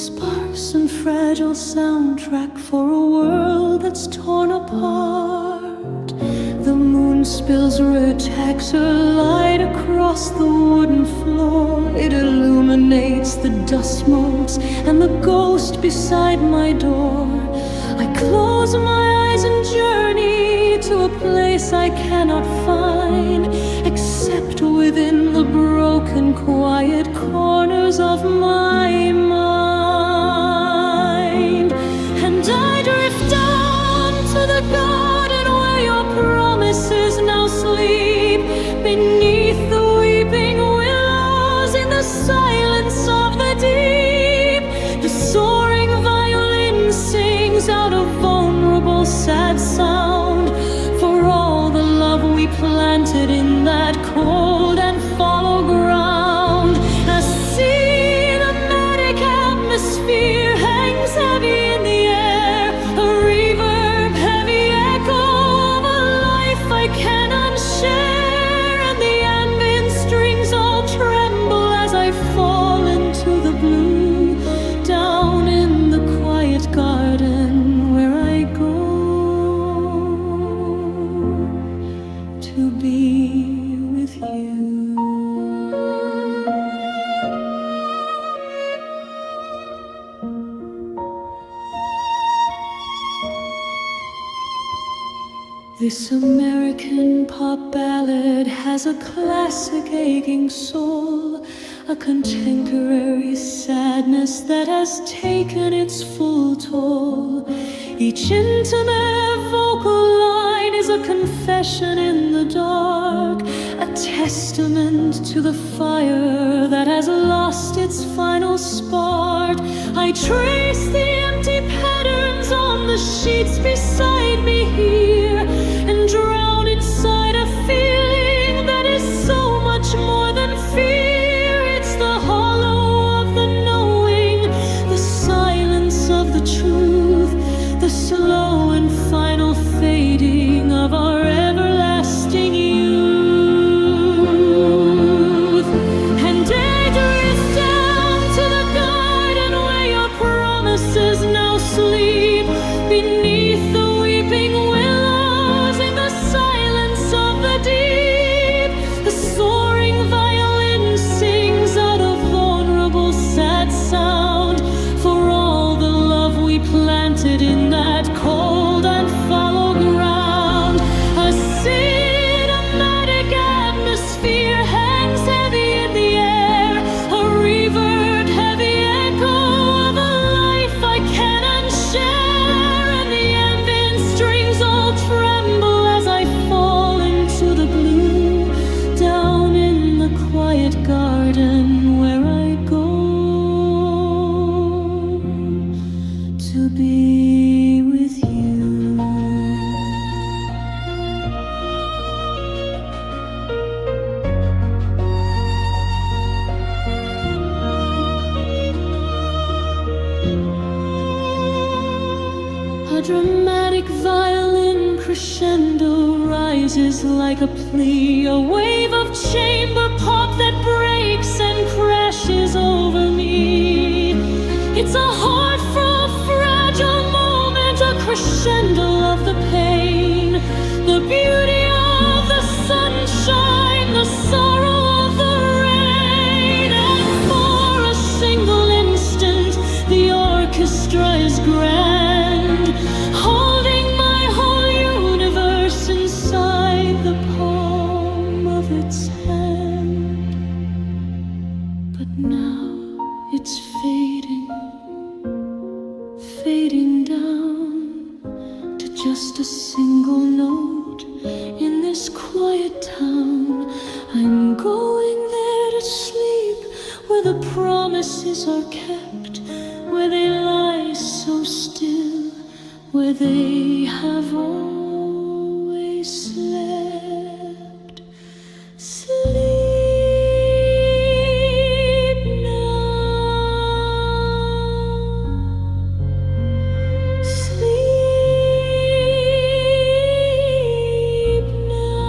sparse and fragile soundtrack for a world that's torn apart. The moon spills red taxer light across the wooden floor. It illuminates the dust motes and the ghost beside my door. I close my eyes and journey to a place I cannot find, except within the broken, quiet corners of my mind. And I drift down to the garden where your promises now sleep, beneath the weeping willows in the silence of the deep. The soaring violin sings out a vulnerable, sad sound for all the love we planted in that cold and fallow ground. A cinematic atmosphere hangs heavy in the air, a reverb heavy echo of a life I cannot share. And the ambient strings all tremble as I fall into the blue, down in the quiet garden where I go to be with you. This American pop ballad has a classic aching soul, a contemporary sadness that has taken its full toll. Each intimate vocal line is a confession in the dark, a testament to the fire that has lost its final spark. I trace the empty patterns on the sheets beside me here, and drown inside a feeling that is so much more than fear. It's the hollow of the knowing, the silence of the truth, the slow and final fading of our everlasting youth. And I drift down to the garden where your promises now sleep, beneath the weeping willows in the silence of the deep. The soaring violin sings out a vulnerable, sad sound for all the love we planted in that cold and fallow ground. A cinematic atmosphere hangs heavy in the air, a reverb heavy echo of a life I cannot share. And the ambient strings all tremble as I fall into the blue, down in the quiet garden where I go to be with you. A dramatic violin crescendo rises like a plea, a wave of chamber pop that breaks and crashes over me. It's a heartful, fragile moment, a crescendo of the pain, the beauty of the sunshine, the sorrow of the rain. And for a single instant, the orchestra is grand, holding my whole universe inside the palm of its hand. But now it's fading, fading down to just a single note in this quiet town. I'm going there to sleep, where the promises are kept, where they lie so still, where they have always slept. Sleep now. Sleep now.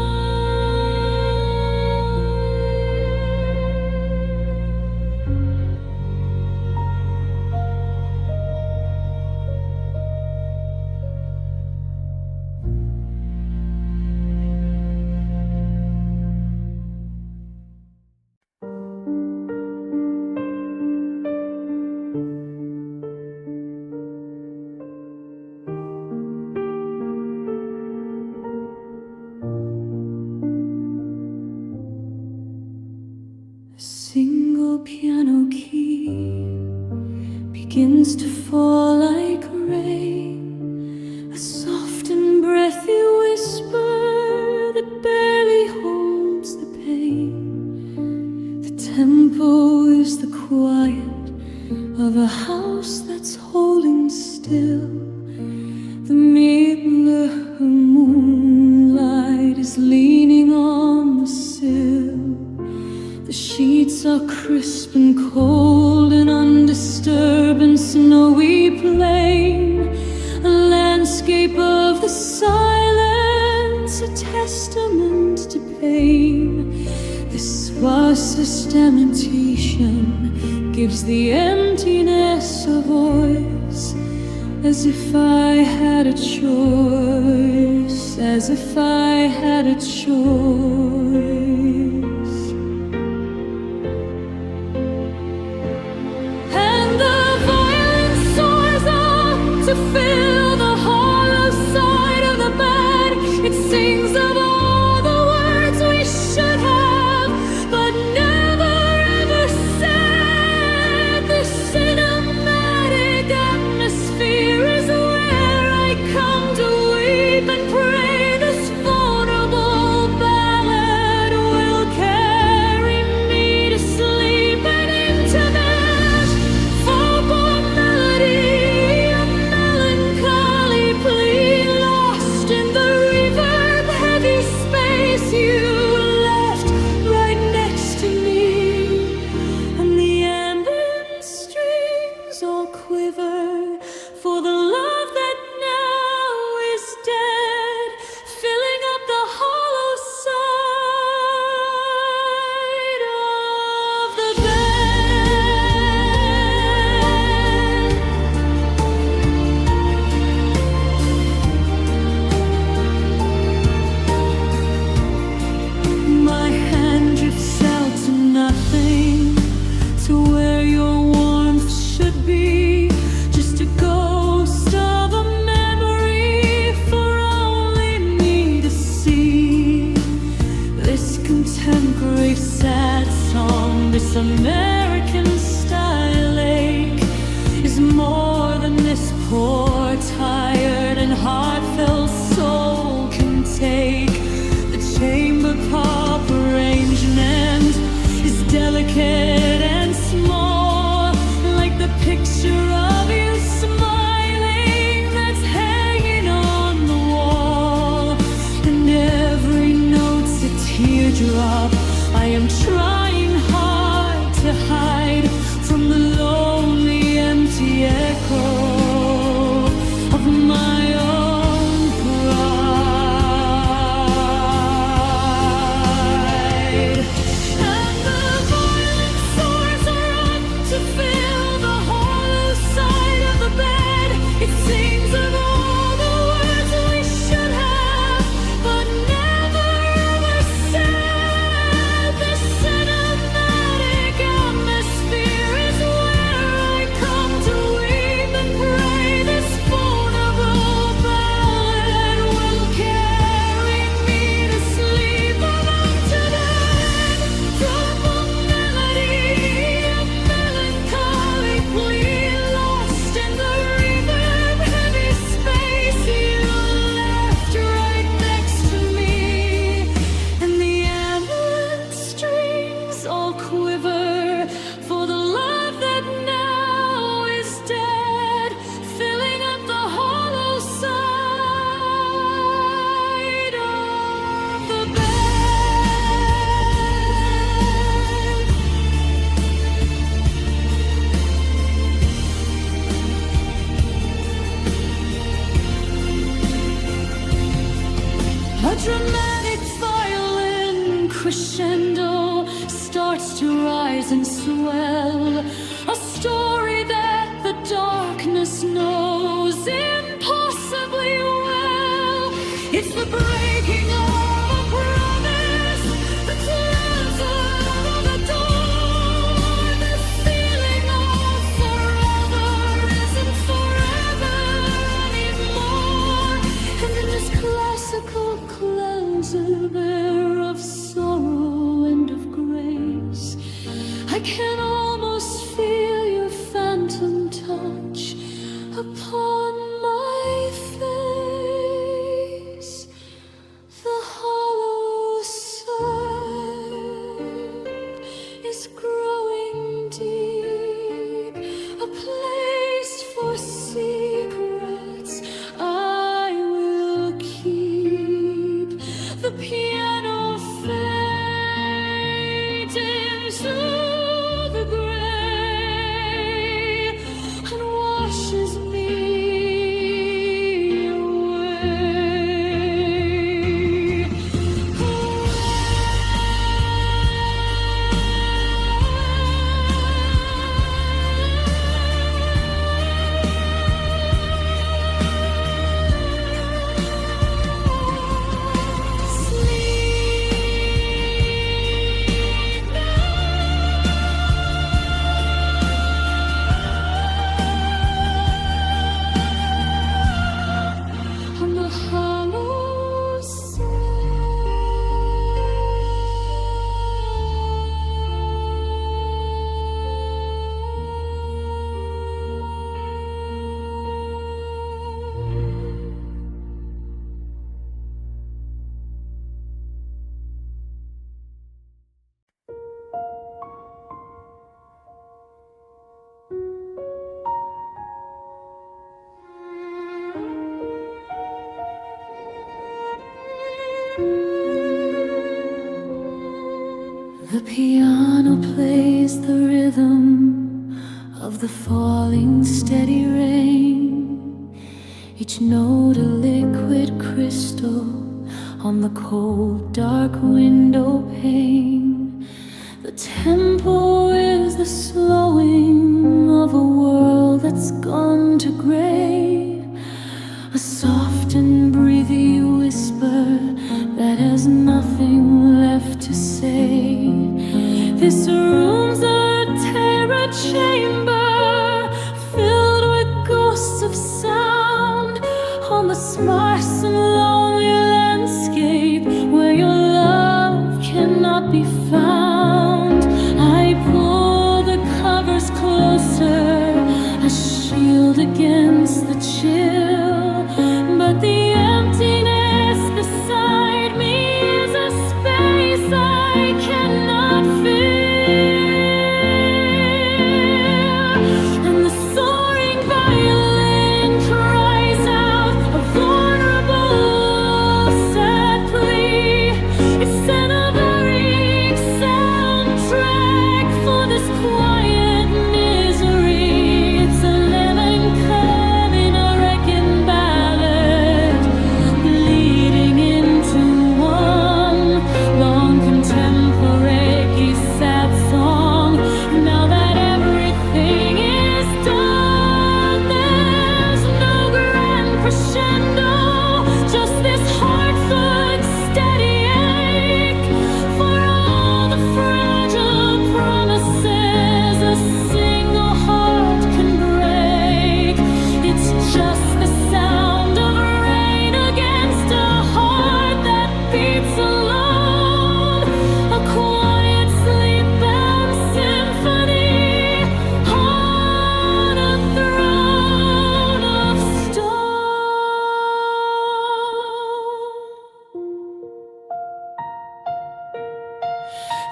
begins to fall like rain, a soft and breathy whisper that barely holds the pain. The tempo is the quiet of a house that's holding still. The midler moonlight is leaning on the sill. The sheets are crisp and cold, an undisturbed and snowy plain, a landscape of the silence, a testament to pain. This sparse lamentation gives the emptiness a voice, as if I had a choice, as if I had a choice. To fill the hollow side of the bed, it sings of all the words we should have, but never ever said. The cinematic atmosphere is where I come to weep and pray. This vulnerable ballad will carry me to sleep and into that full-born melody. For the love that now is dead, filling up the hollow side of the bed. My hand drifts out to nothing, to where your warmth should be. Just a ghost of upon my face. The hollow side is growing deep, a place for secrets I will keep. The piano fades into the gray and washes me on the hollow The piano plays the rhythm of the falling steady rain, each note a liquid crystal on the cold dark window pane. The tempo is the slowing of a world that's gone to gray, a soft and breathy whisper that has nothing left to say. This room's a terror chamber filled with ghosts of sound on the sparse and lonely landscape where your love cannot be found. I pull the covers closer, a shield against the chill, but the emptiness beside me is a space I cannot fill. And the soaring violin cries out a vulnerable sad plea. It's an alluring soundtrack for this quiet misery. It's a melancholy wrecking ballad bleeding into one long contemporary sad song. Now that everything is done, there's no grand crescendo, just this heartfelt steady ache for all the fragile promises a single heart can break. It's just the sound of rain against a heart that beats alone, a quiet sleep-bound symphony on a throne of stone.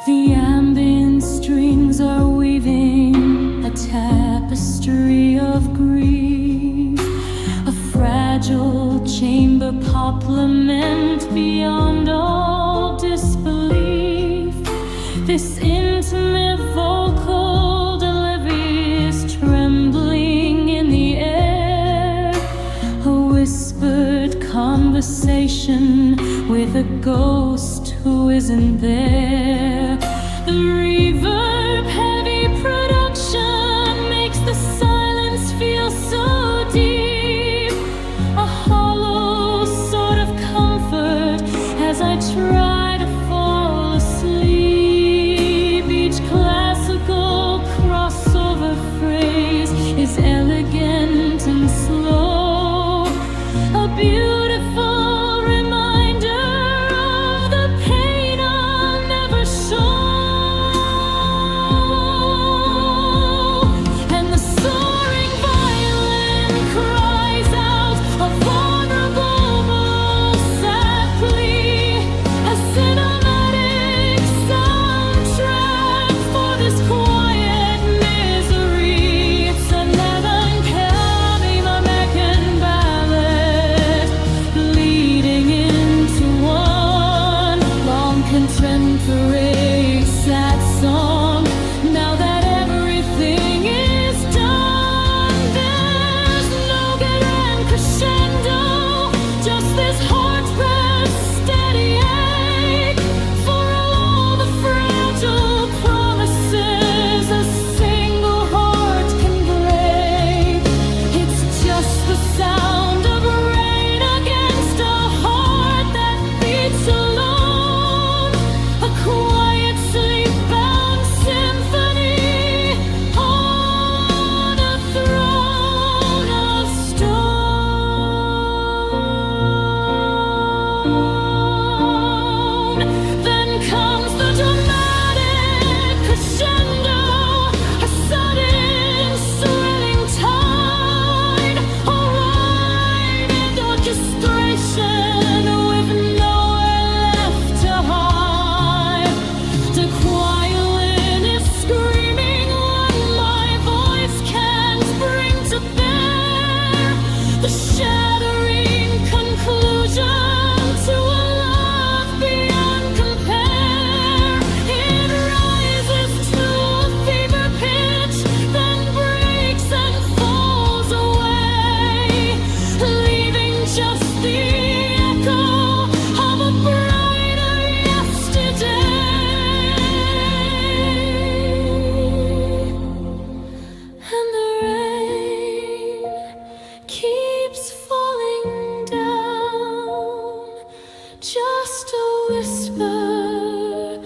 The ambient strings are weaving a tapestry of grief, a fragile chamber pop lament beyond all disbelief. This intimate vocal delivery is trembling in the air, a whispered conversation with a ghost who isn't there. The reverb heavy production makes the silence feel so deep, a hollow sort of comfort as I try to fall asleep. Each classical crossover phrase is elegant and slow, a beautiful reminder of the pain I'll never show. whisper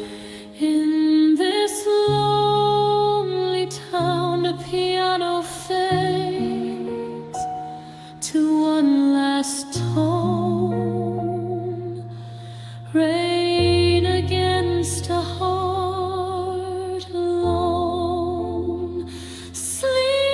in this lonely town. The piano fades to one last tone. Rain against a heart alone. Sleep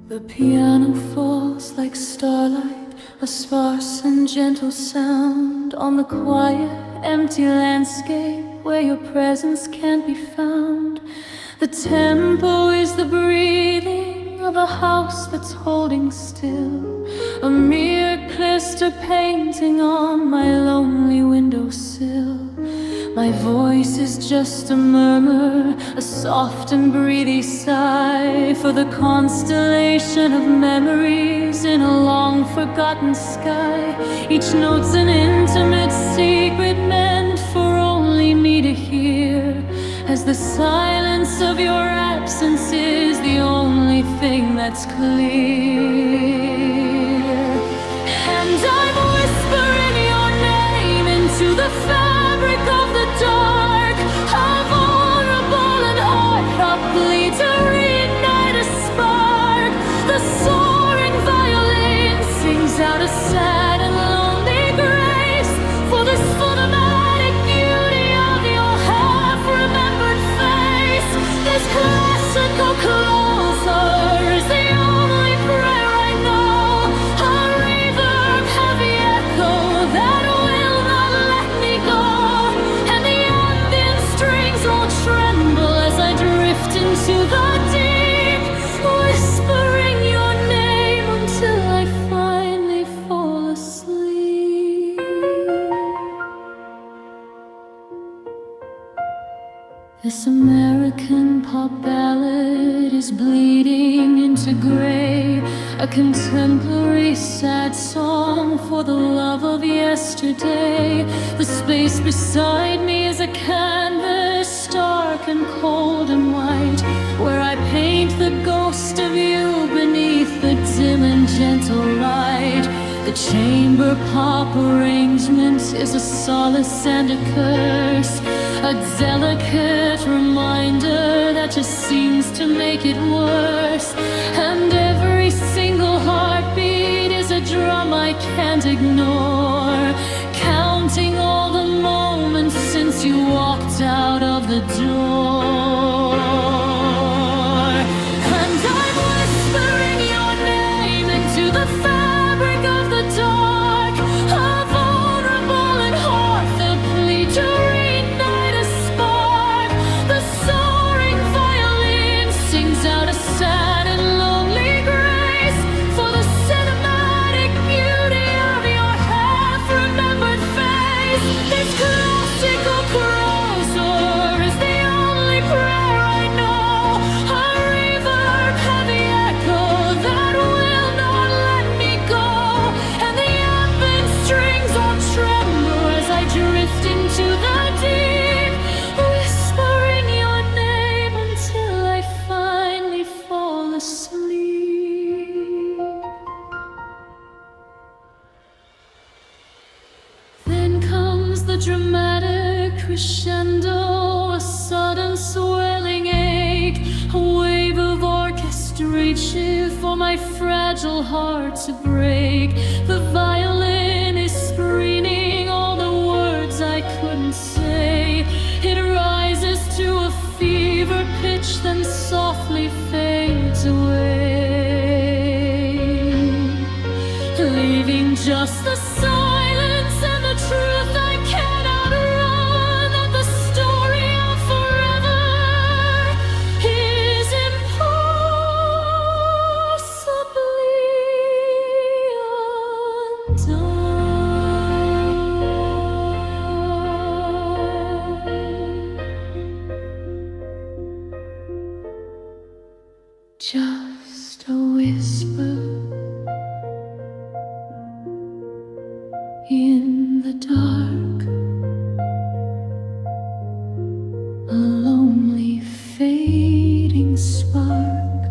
The piano falls like starlight, a sparse and gentle sound on the quiet, empty landscape where your presence can't be found. The tempo is the breathing of a house that's holding still, a mere cluster painting on my lonely windowsill. My voice is just a murmur, a soft and breathy sigh for the constellation of memories in a long forgotten sky. Each note's an intimate secret meant for only me to hear, as the silence of your absence is the only thing that's clear. And I'm whispering your name into the fabric of the dark, a vulnerable and heart plea to reignite a spark. The soaring violin sings out a sad and lonely grace for this cinematic beauty of your half-remembered face. This classical closer is the only prayer I know, a reverb heavy echo that will not let me go. And the ambient strings will tremble as I drift into the deep, whispering your name until I finally fall asleep. This American pop ballad is bleeding into gray, a contemporary sad song for the love of yesterday. The space beside me is a canvas, stark and cold and white, where I paint the ghost of you beneath the dim and gentle light. The chamber pop arrangement is a solace and a curse, a delicate reminder that just seems to make it worse. And every single heartbeat is a drum I can't ignore, counting all the moments since you walked out of the door. And I'm whispering your name into the fabric of the dark, a vulnerable and heartfelt plea to reignite a spark. The soaring violin sings out a sad and lonely grace for the cinematic beauty of your half-remembered face. This classical closer is the only prayer I know, a reverb heavy echo that will not let me go. And the ambient strings all tremble as I drift into the deep, whispering your name until I finally fall asleep. Then comes the dramatic crescendo, a sudden swelling ache, a wave of orchestration for my fragile heart to break. The violin is screaming all the words I couldn't say. It rises to a fever pitch, then softly fades away, leaving just the silence and the truth I cannot run, that the story of forever Just a whisper in the dark, a lonely fading spark.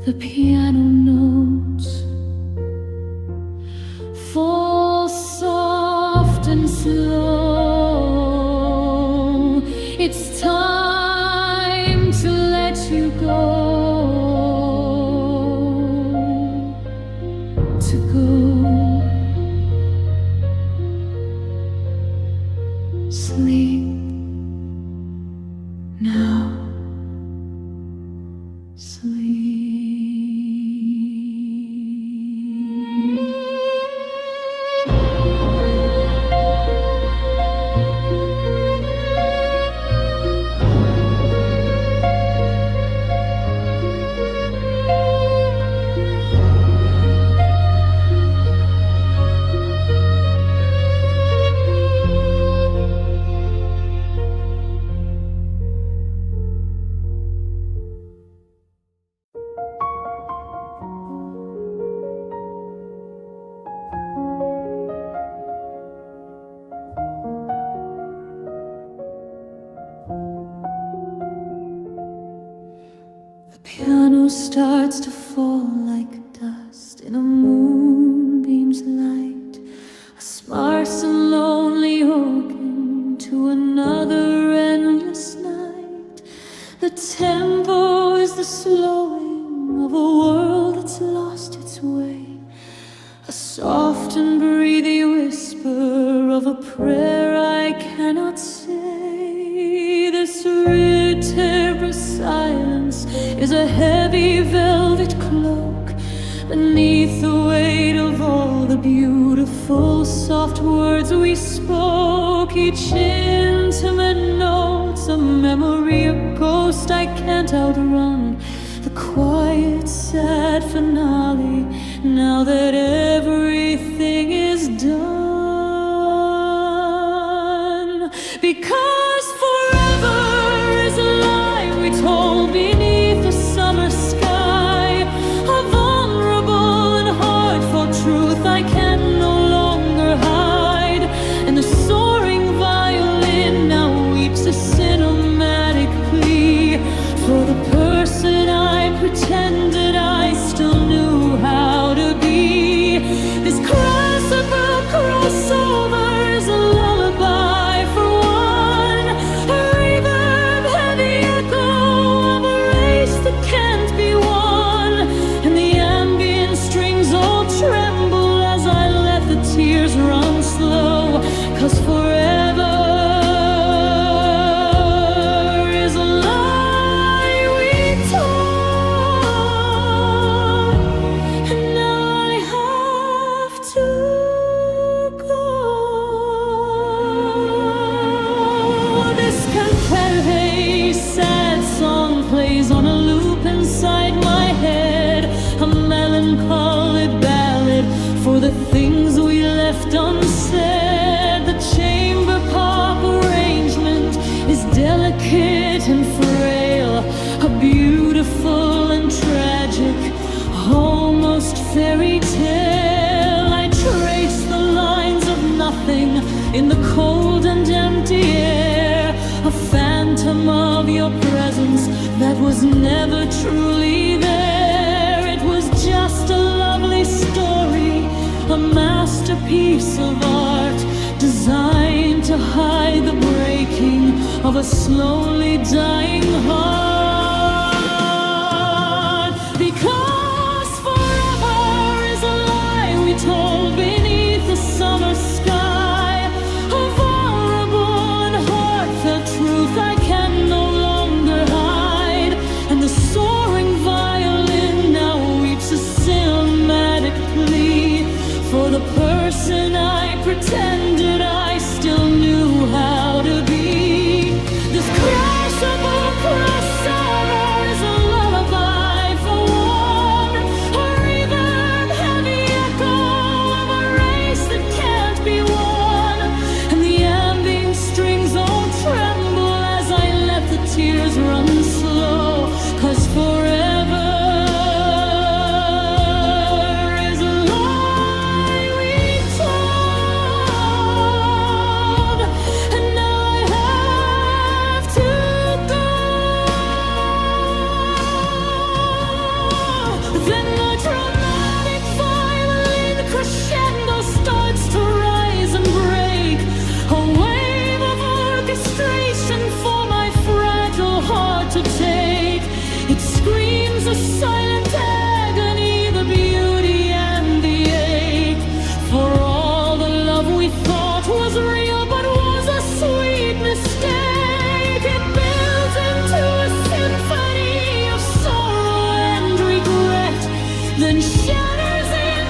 The piano notes fall soft and slow. It's time to let you go, to go. Sleep now, sleep. The piano starts to fall like dust in a moonbeam's light, a sparse and lonely organ to another endless night. The tempo is the slowing of a world that's lost its way, a soft and breathy whisper of a prayer I cannot say. This vertebrate silence is a heavy velvet cloak beneath the weight of all the beautiful soft words we spoke. Each intimate note's a memory, a ghost I can't outrun, the quiet sad finale now that everything is done. Because forever is a lie we told beneath the summer sky, a vulnerable and heartfelt truth I can no longer hide. And the soaring violin now weeps a cinematic plea for the person I pretended I still knew how to be. This crossover is a lullaby for one, a reverb heavy echo of a race that can't be won. And the ambient strings all tremble as I let the tears run slow. 'Cause forever is a lie we told, and now I have to go. This confetti sad song plays on a loop inside my head, a melancholy ballad for the things we left unsaid. The chamber pop arrangement is delicate and frail, a beautiful and tragic, almost fairy tale. I trace the lines of nothing in the cold and empty air, a phantom of your presence that was never truly there. It was just a lovely story, a masterpiece of art, designed to hide the breaking of a slowly dying heart. Because forever is a lie we told beneath the summer sky, a vulnerable and heartfelt truth I can no longer hide. And the soaring violin now weeps a cinematic plea for the person I pretended I still knew how to be. This crossover is a lullaby for one, a reverb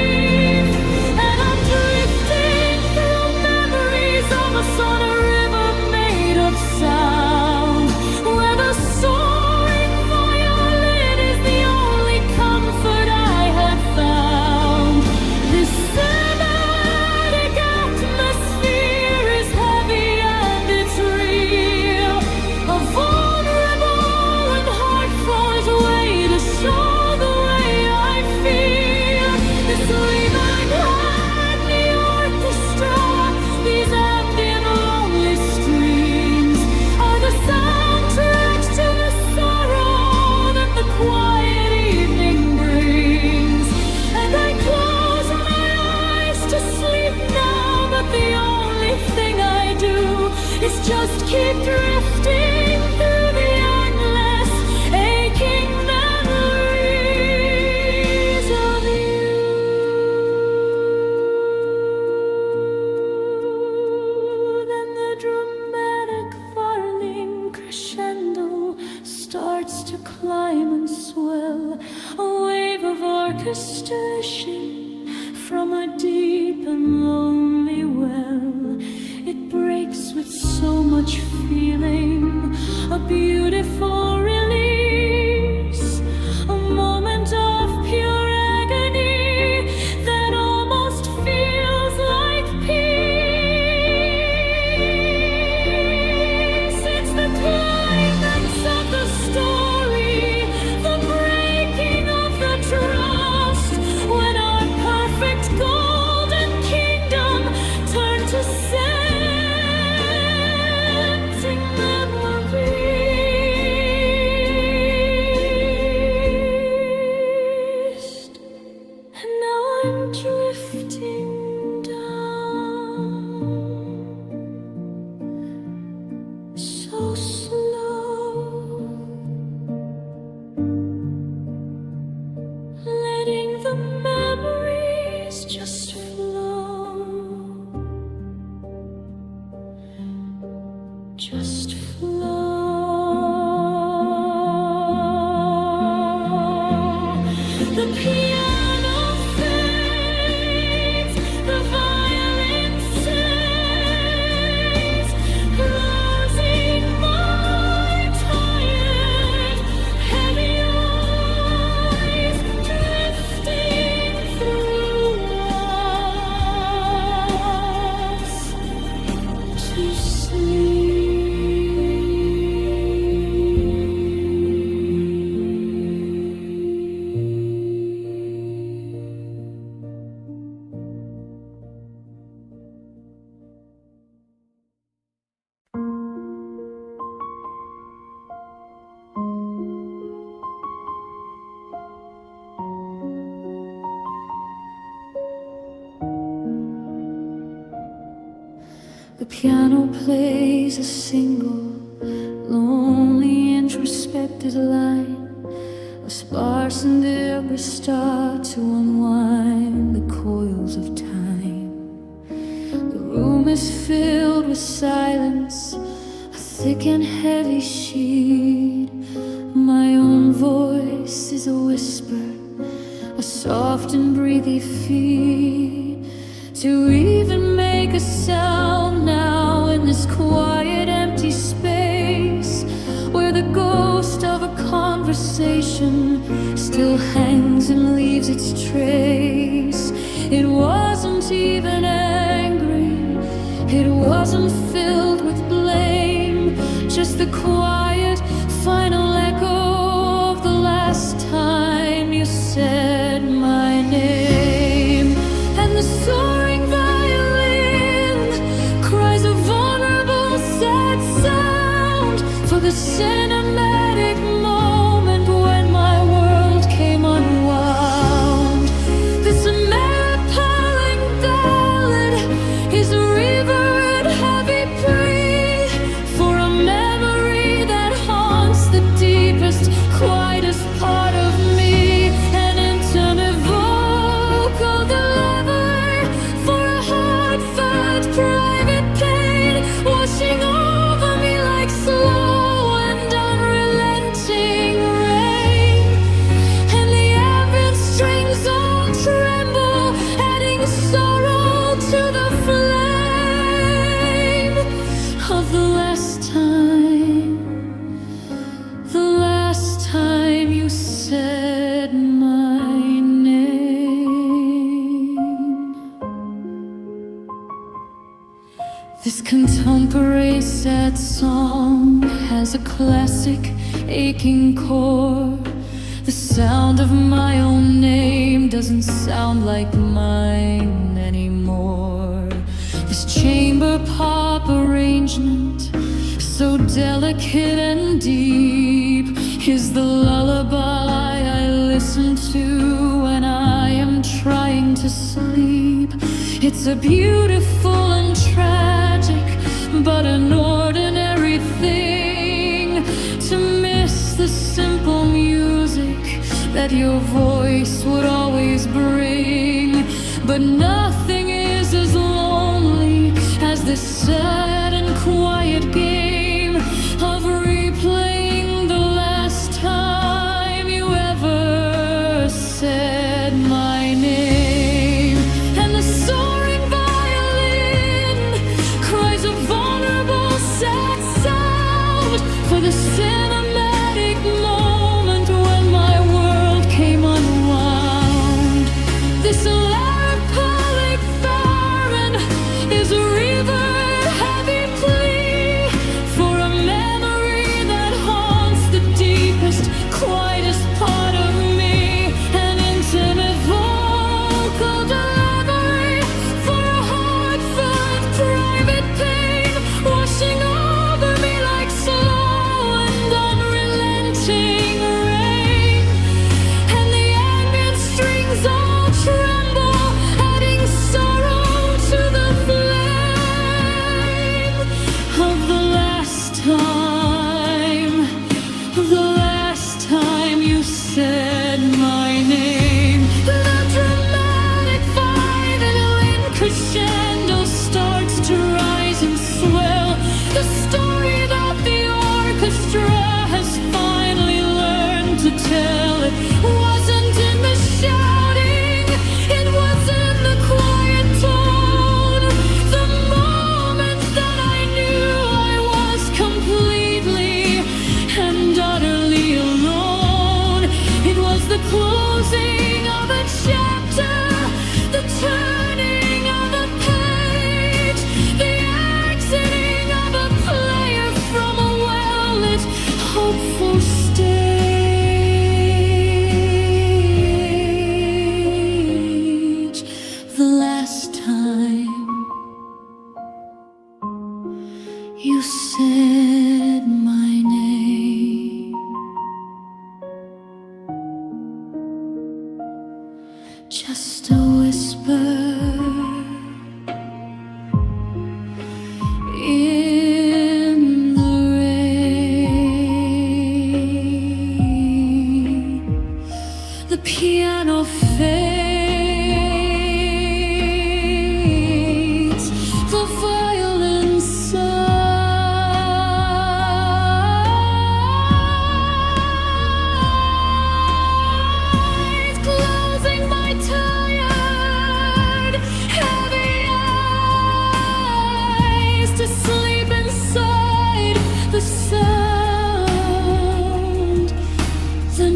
me. just keep drifting through the endless, aching memories of you. Then the dramatic violin crescendo starts to climb and swell, a wave of orchestration from a deep and lonely well. It breaks with so much feeling, a beautiful release, a moment of pure agony that almost feels like peace. It's the climax of the story, the breaking of the trust, when our perfect golden kingdom turned to scenting memories. And now I'm drifting down, so slow, letting the memories just flow, just flow. The piano fades, the violin sings, closing my tired, heavy eyes, drifting through us to sleep. The piano plays a single, lonely, introspective line. A sparse and debris start to unwind the coils of time. The room is filled with silence, a thick and heavy sheet. My own voice is a whisper, a soft and breathy feet. To even make a sound now in this quiet, empty space, where the ghost of a conversation still hangs and leaves its trace. It wasn't even angry, it wasn't filled with blame, just the quiet, final echo of the last time you said my name. And the soaring violin cries a vulnerable, sad sound for the cinematic moment when my world came unwound. This American ballad is a river and heavy plea for a memory that haunts the deepest, quietest part of me. An intimate vocal delivery for a heartfelt, private pain washing over me like slow and unrelenting rain. And the ambient strings all tremble, adding sorrow to the flame of the last time you said my name. This contemporary sad song has a classic aching chord. The sound of my own name doesn't sound like mine anymore. This chamber pop arrangement, so delicate and deep, is the lullaby I listen to when I am trying to sleep. It's a beautiful and tragic, but an ordinary that your voice would always bring. But nothing is as lonely as this sad and quiet game of replaying the last time you ever said my name. And the soaring violin cries a vulnerable sad sound for the cinematic moment when my world came unwound. This lyric barren is a reverb heavy plea for a memory that haunts the deepest, quietest part of me. An intimate vocal delivery for a heartfelt private pain washing over me like slow and unrelenting rain. And the ambient strings all tremble, adding sorrow to the flame of the last time you said my name. The dramatic violin crescendo starts to rise and swell. The story that the orchestra has finally learned to tell. It wasn't in the shouting, it was in the quiet tone. The moment that I knew I was completely and utterly alone. It was the closing of a chapter, the turning of a page, the exiting of a player from a well-lit, hopeful stage. The last time you said my name, just a whisper in the rain. The piano fades, the violin sighs, closing my tired, heavy eyes to sleep inside the sound, the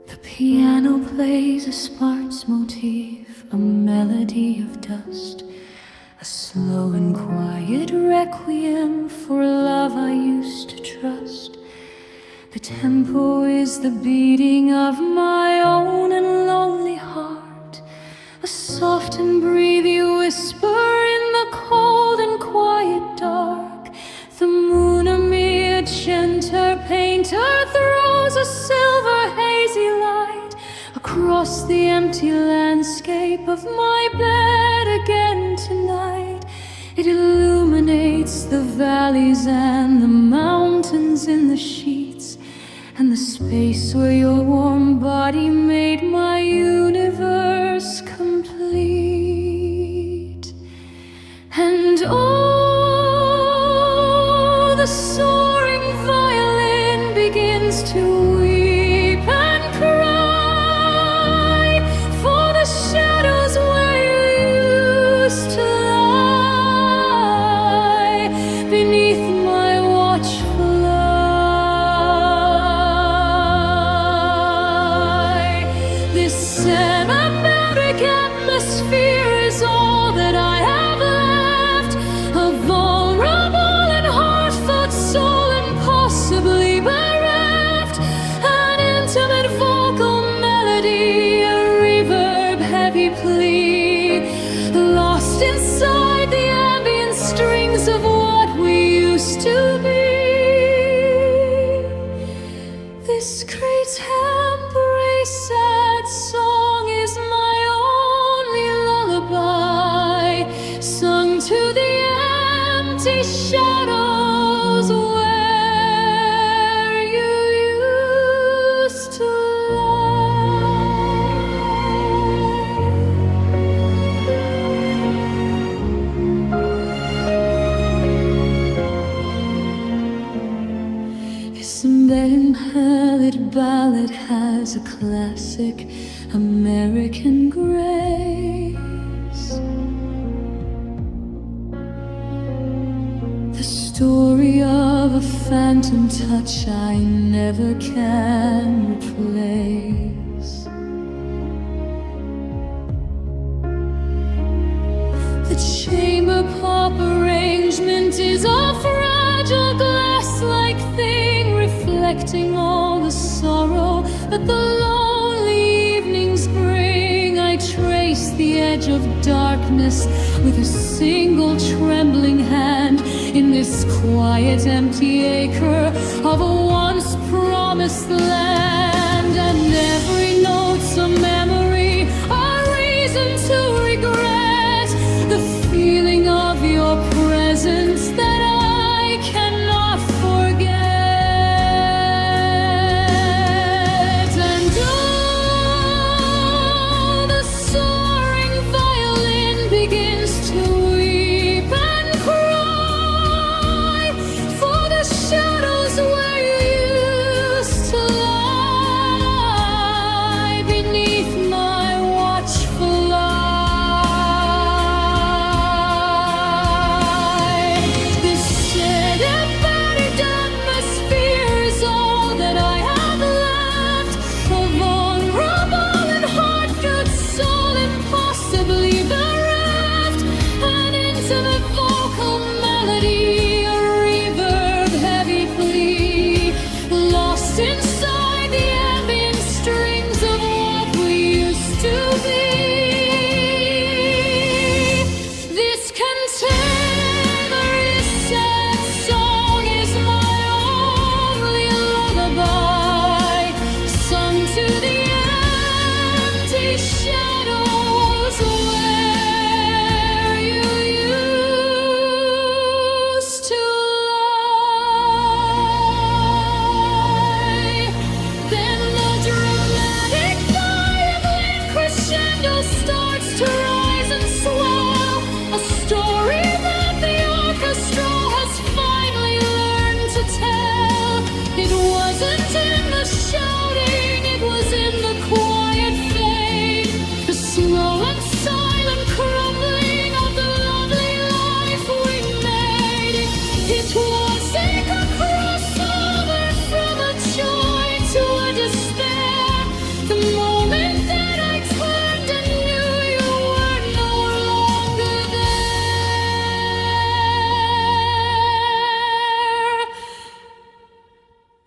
The piano plays a sparse motif, a melody of dust, a slow and quiet requiem for a love I used to trust. The tempo is the beating of my own and lonely heart, a soft and breathy whisper in the cold and quiet dark. The moon, a mere gentle painter, throws a silver hazy light across the empty landscape of my bed again tonight. It illuminates the valleys and the mountains in the sheets, and the space where your warm body made my universe complete. And oh, the soaring violin begins to weep and cry for the shadows where you used to lie beneath my watchful eye. This cinematic atmosphere is all that I have left, a vulnerable and heartfelt soul impossibly bereft, an intimate vocal melody, a reverb shadows where you used to lie. This bed ballad has a classic American grace. The story of a phantom touch I never can replace. The chamber pop arrangement is a fragile glass-like thing, reflecting all the sorrow that the lonely evenings bring. I trace the edge of darkness with a single trembling hand in this quiet, empty acre of a once promised land. And every note's a memory, a reason to regret the feeling of your presence that I cannot forget. And oh, the soaring violin begins to weep and cry for the shadows where you used to lie beneath my watchful eye. This sad and buried atmosphere is all that I have left, a vulnerable and heart-good soul, impossibly bereft, an intimate vocal melody, a reverb heavy plea, lost inside the ambient strings of what we used to be. This contemporary sad song is my only lullaby, sung to the empty shadows where you used to lie. Then the dramatic violin crescendo starts to rise and swell, a story that the orchestra has finally learned to tell. It wasn't in the shouting, it was in the quiet fade, the slow and silent crumbling of the lovely life we made. It was like a crossover from a joy to a despair, the moment that I turned and knew you were no longer there.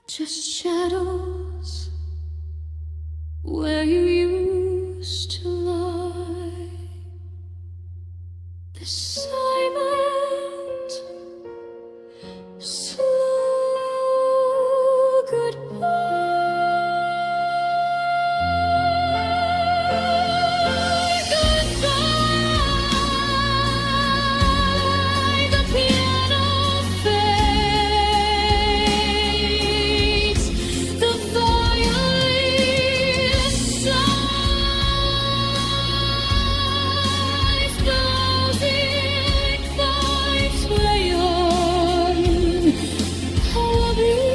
Just shadows where you used to lie. The silent, slow goodbye. Goodbye. The piano fades, the violin sighs, closing thoughts play on. Oblivious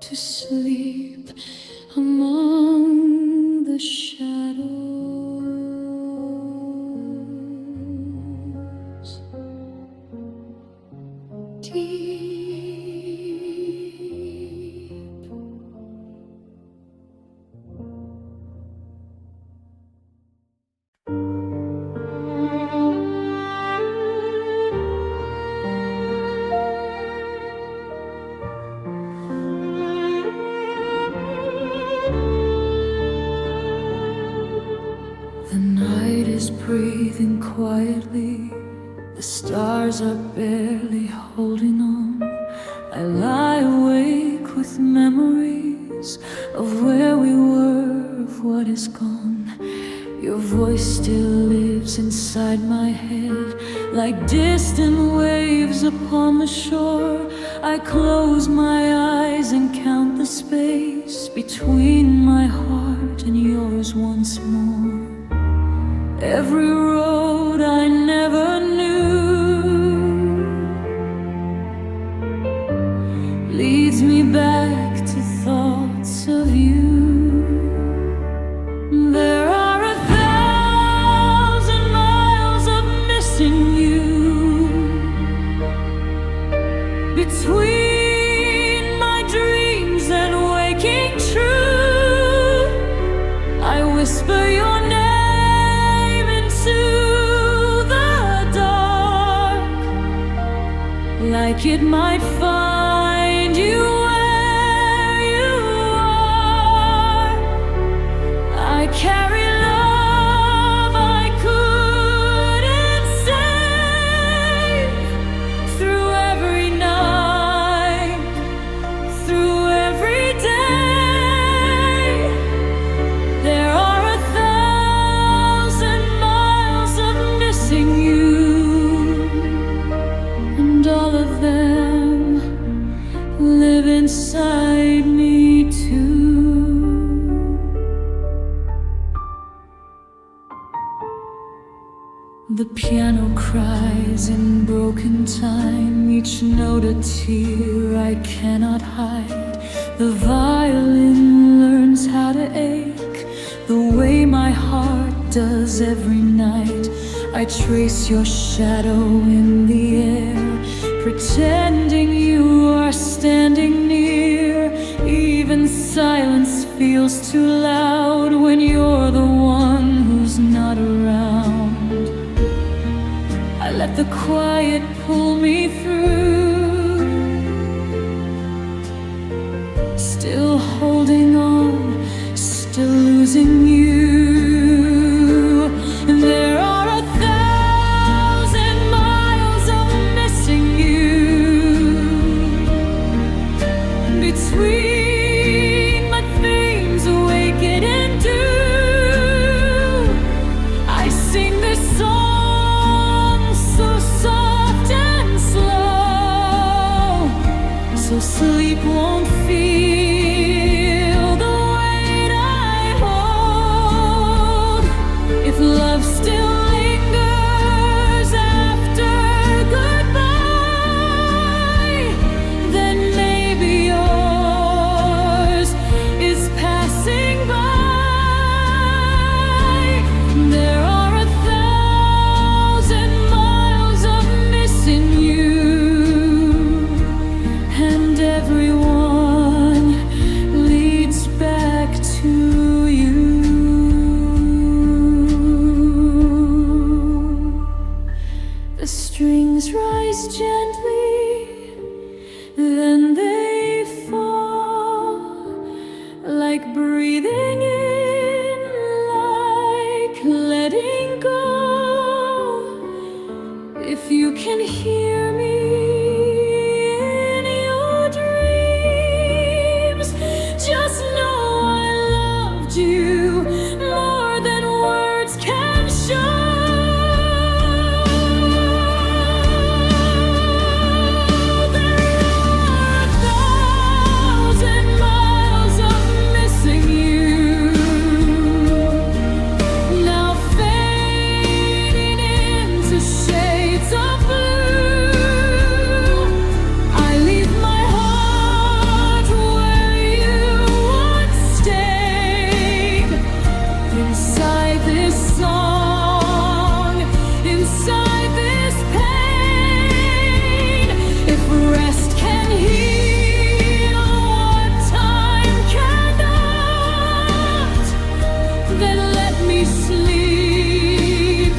to sleep among the shadows. Deep. The night is breathing quietly, the stars are barely holding on. I lie awake with memories memories of where we were, of what is gone. Your voice still lives inside my head, like distant waves upon the shore. I close my eyes and count the space between my heart and yours once more. Every road I never knew leads me back to thoughts of you. There are 1,000 miles of missing you between my dreams and waking true. I whisper your name into the dark, like it might find you where you are. I carry love I couldn't save through every night, through every day. There are 1,000 miles of missing you, and all of them live inside me too. The piano cries in broken time, each note a tear I cannot hide. The violin learns how to ache the way my heart does every night. I trace your shadow in the air, pretending you are standing near. Even silence feels too loud when you're the one who's not around. I let the quiet pull me through, still holding on, still losing you. And there are 1,000 miles of missing you between my dreams awaken and do. I sing this song so soft and slow, so sleep won't feel the weight I hold. If love still lingers after goodbye, then maybe yours is passing by. There are 1,000 miles of missing you, and everyone leads back to you. The strings rise gently, then they fall, like breathing in, like letting go. If you can hear me in your dreams, just know I loved you more than words can show. There are 1,000 miles of missing you, now fading into shades of blue. I leave my heart where you once stayed, inside this song, inside this pain. If rest can heal what time cannot, then let me sleep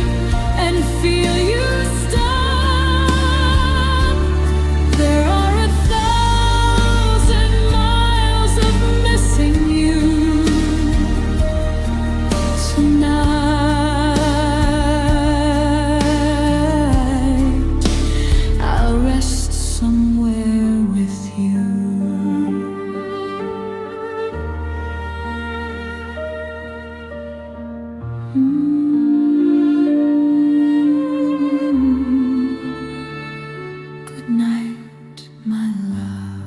and feel you stop. There are 1,000 miles of missing you tonight. I'll rest somewhere with you. Good night, my love.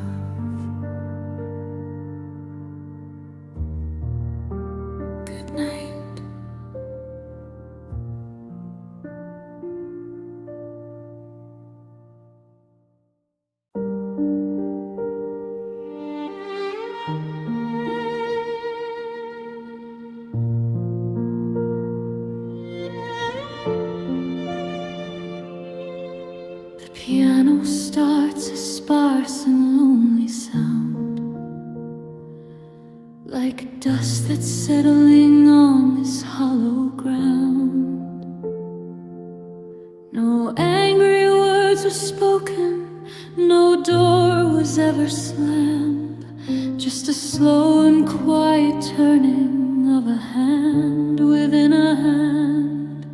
Good night. The piano starts a sparse and lonely sound, like dust that's settling on this hollow ground. No angry words were spoken, no door was ever slammed, just a slow and quiet turning of a hand within a hand.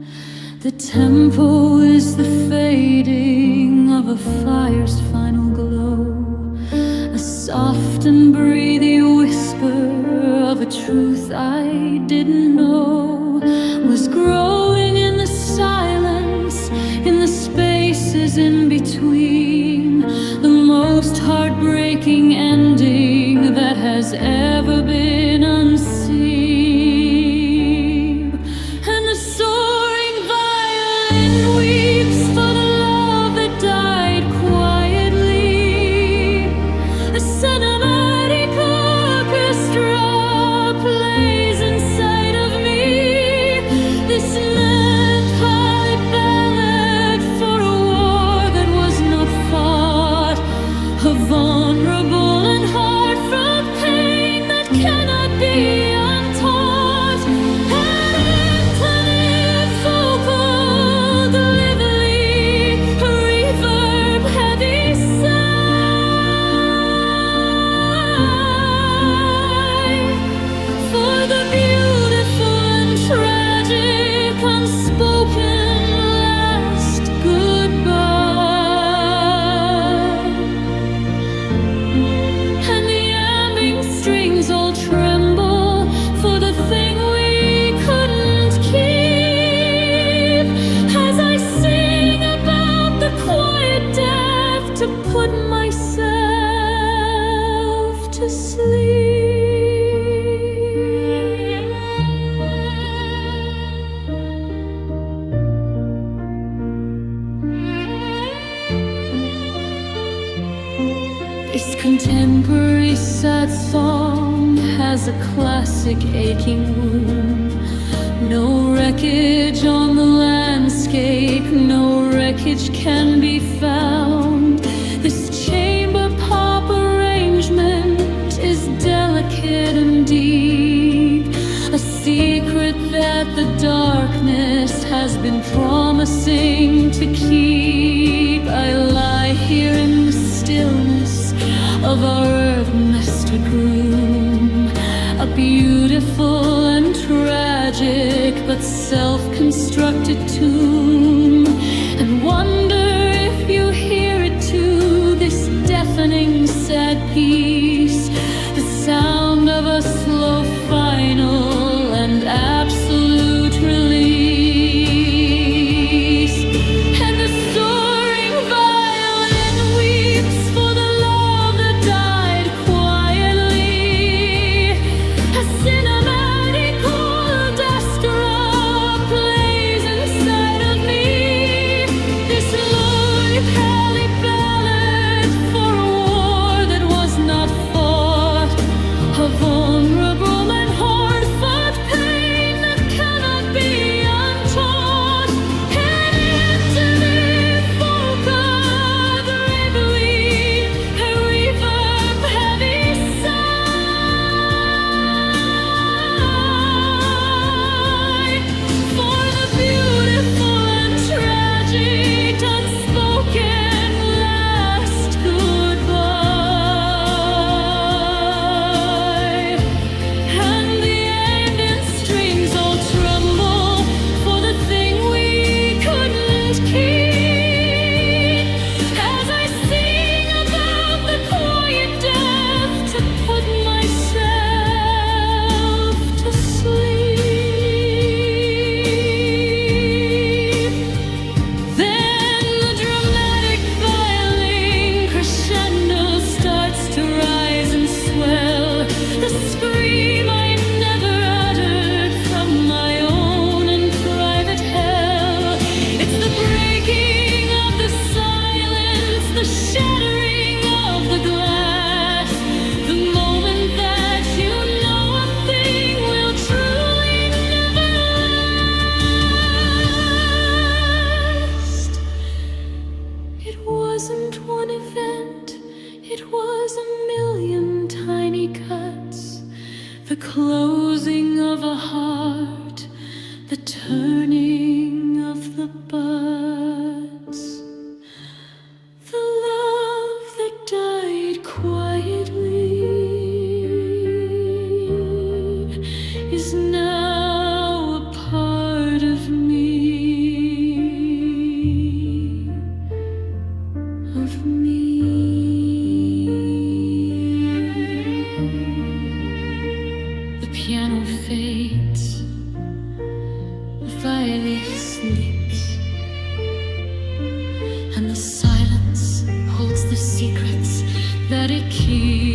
The tempo is the fading of a fire's final glow, a soft and breathy whisper of a truth I didn't know was growing in the silence, in the spaces in between. The most heartbreaking ending that has ever been unseen. And the soaring violin weeps for the love that died quietly. A cinematic orchestra plays inside of me. This melancholy ballad for a war that was not fought, a vulnerable and heartfelt pain that cannot be untaught. An infinite focal delivery, a reverb heavy sigh for the beautiful and tragic unspoken last goodbye. And the ambing strings all tremble for the thing we couldn't keep, as I sing about the quiet death to put myself to sleep. This contemporary sad song has a classic aching wound. No wreckage on the landscape, no wreckage can be found. This chamber pop arrangement is delicate and deep, a secret that the darkness has been promising to keep. I lie here in the stillness of our earth-nested room, a beautiful and tragic but self-constructed tomb, and wonder if you hear it too, this deafening sad piece, the sound of a slow final and absolute release. And the soaring violin weeps for the love that died quietly. A cinematic orchestra plays inside of me. the turning of the buds, the love that died quietly is now a part of me, of me. The piano fades, the violet sleeps, and the silence holds the secrets that it keeps.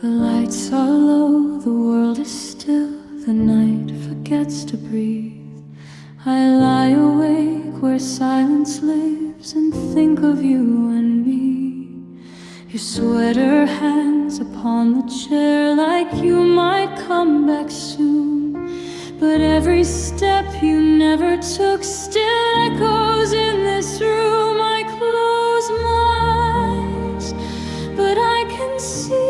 The lights are low, the world is still, the night forgets to breathe. I lie awake where silence lives and think of you and me. Your sweater hangs upon the chair like you might come back soon, but every step you never took still echoes in this room. I close my eyes, but I can see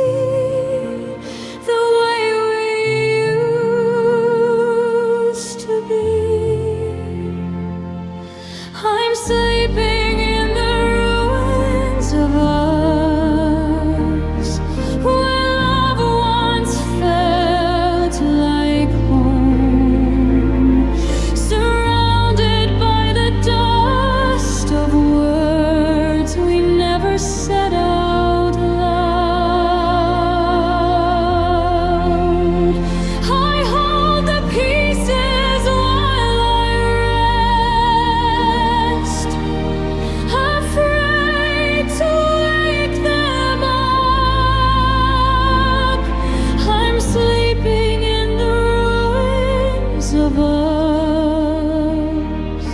sleeping in the ruins of us, where love once felt like home, surrounded by the dust of words we never said out loud. I hold the pieces while I rest, afraid to wake them up. I'm sleeping in the ruins of us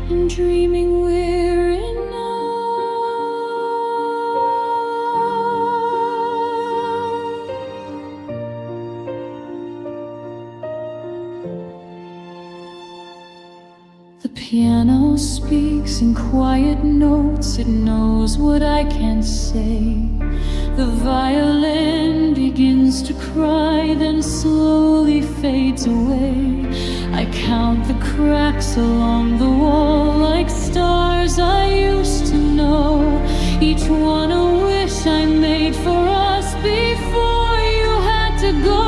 and dreaming we're The piano speaks in quiet notes, it knows what I can't say. The violin begins to cry, then slowly fades away. I count the cracks along the wall like stars I used to know, each one a wish I made for us before you had to go.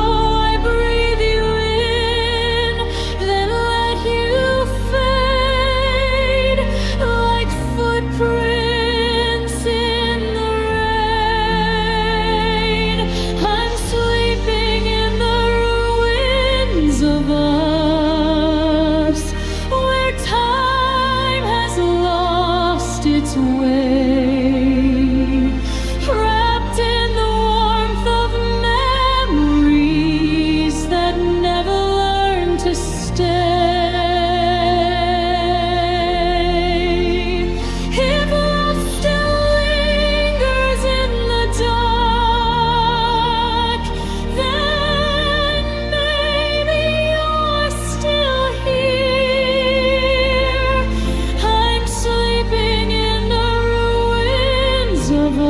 I breathe you in, then let you fade like footprints in the rain. I'm sleeping in the ruins of us, where time has lost its way, wrapped in the warmth of memories that never learned to stay. If love still lingers in the dark, then maybe you're still here. I'm sleeping in the ruins of us,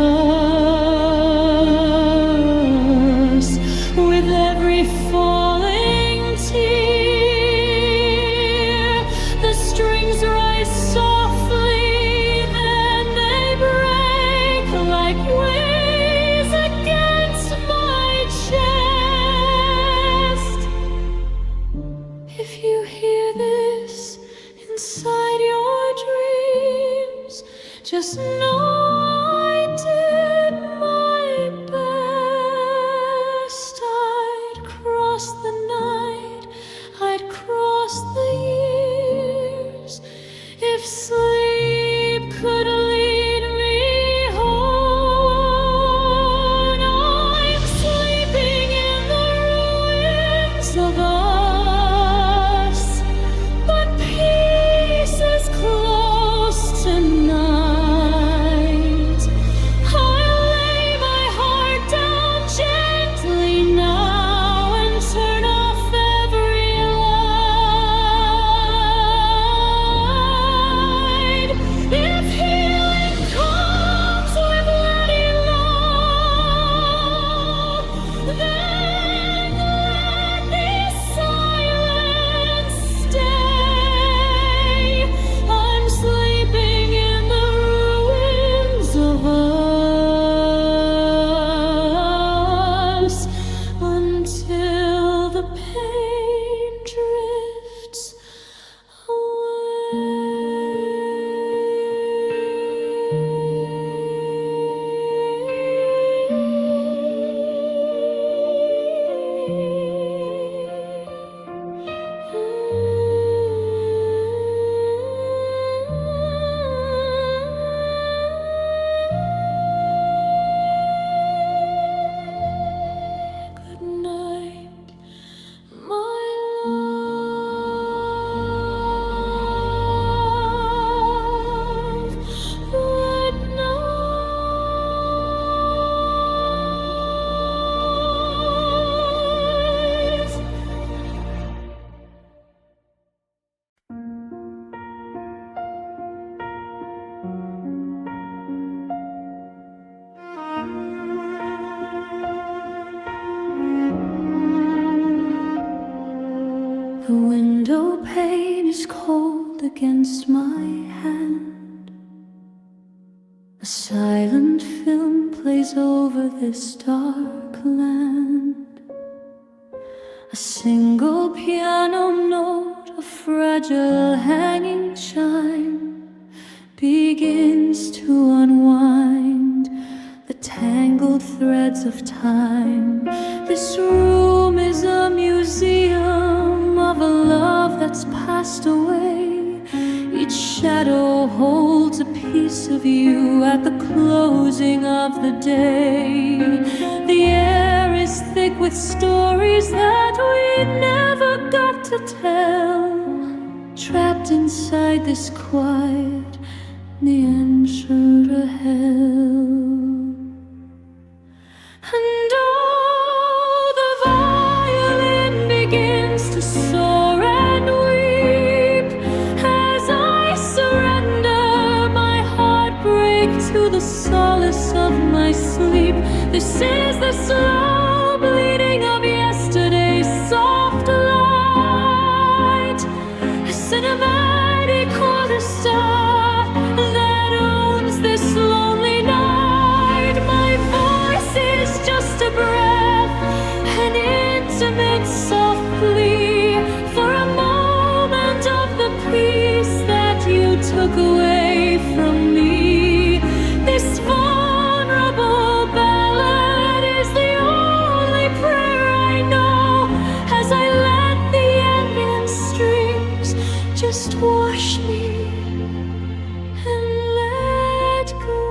with every falling tear. The strings rise softly, then they break like waves against my chest. If you hear this inside your dreams, Just know I did my best. I'd cross the night, I'd cross the years, if sleep could lead me home. I'm sleeping in the ruins of us, but peace is close tonight. I'll lay my heart down gently now and turn off every light. If healing comes with letting go, then let this silence stay. I'm sleeping in the ruins of us until the pain drifts Good night, my love. Good night. The window pane is cold against my hand. A silent film plays over this dark land. A single piano note, a fragile hanging chime, begins to unwind the tangled threads of time. This room is a museum of a love that's passed away. Each shadow holds a piece of you at the closing of the day. The air is thick with stories that we never got to tell, trapped inside this quiet, the answer to hell. And oh, the violin begins to soar and weep as I surrender my heartbreak to the solace of my sleep. This is the slow bleeding of yesterday's soft light, a cinematic orchestra that owns this lonely night. My voice is just a breath, an intimate soft plea for a moment of the peace that you took away from me. This vulnerable ballad is the only prayer I know as I let the ambient strings just wash me and let go.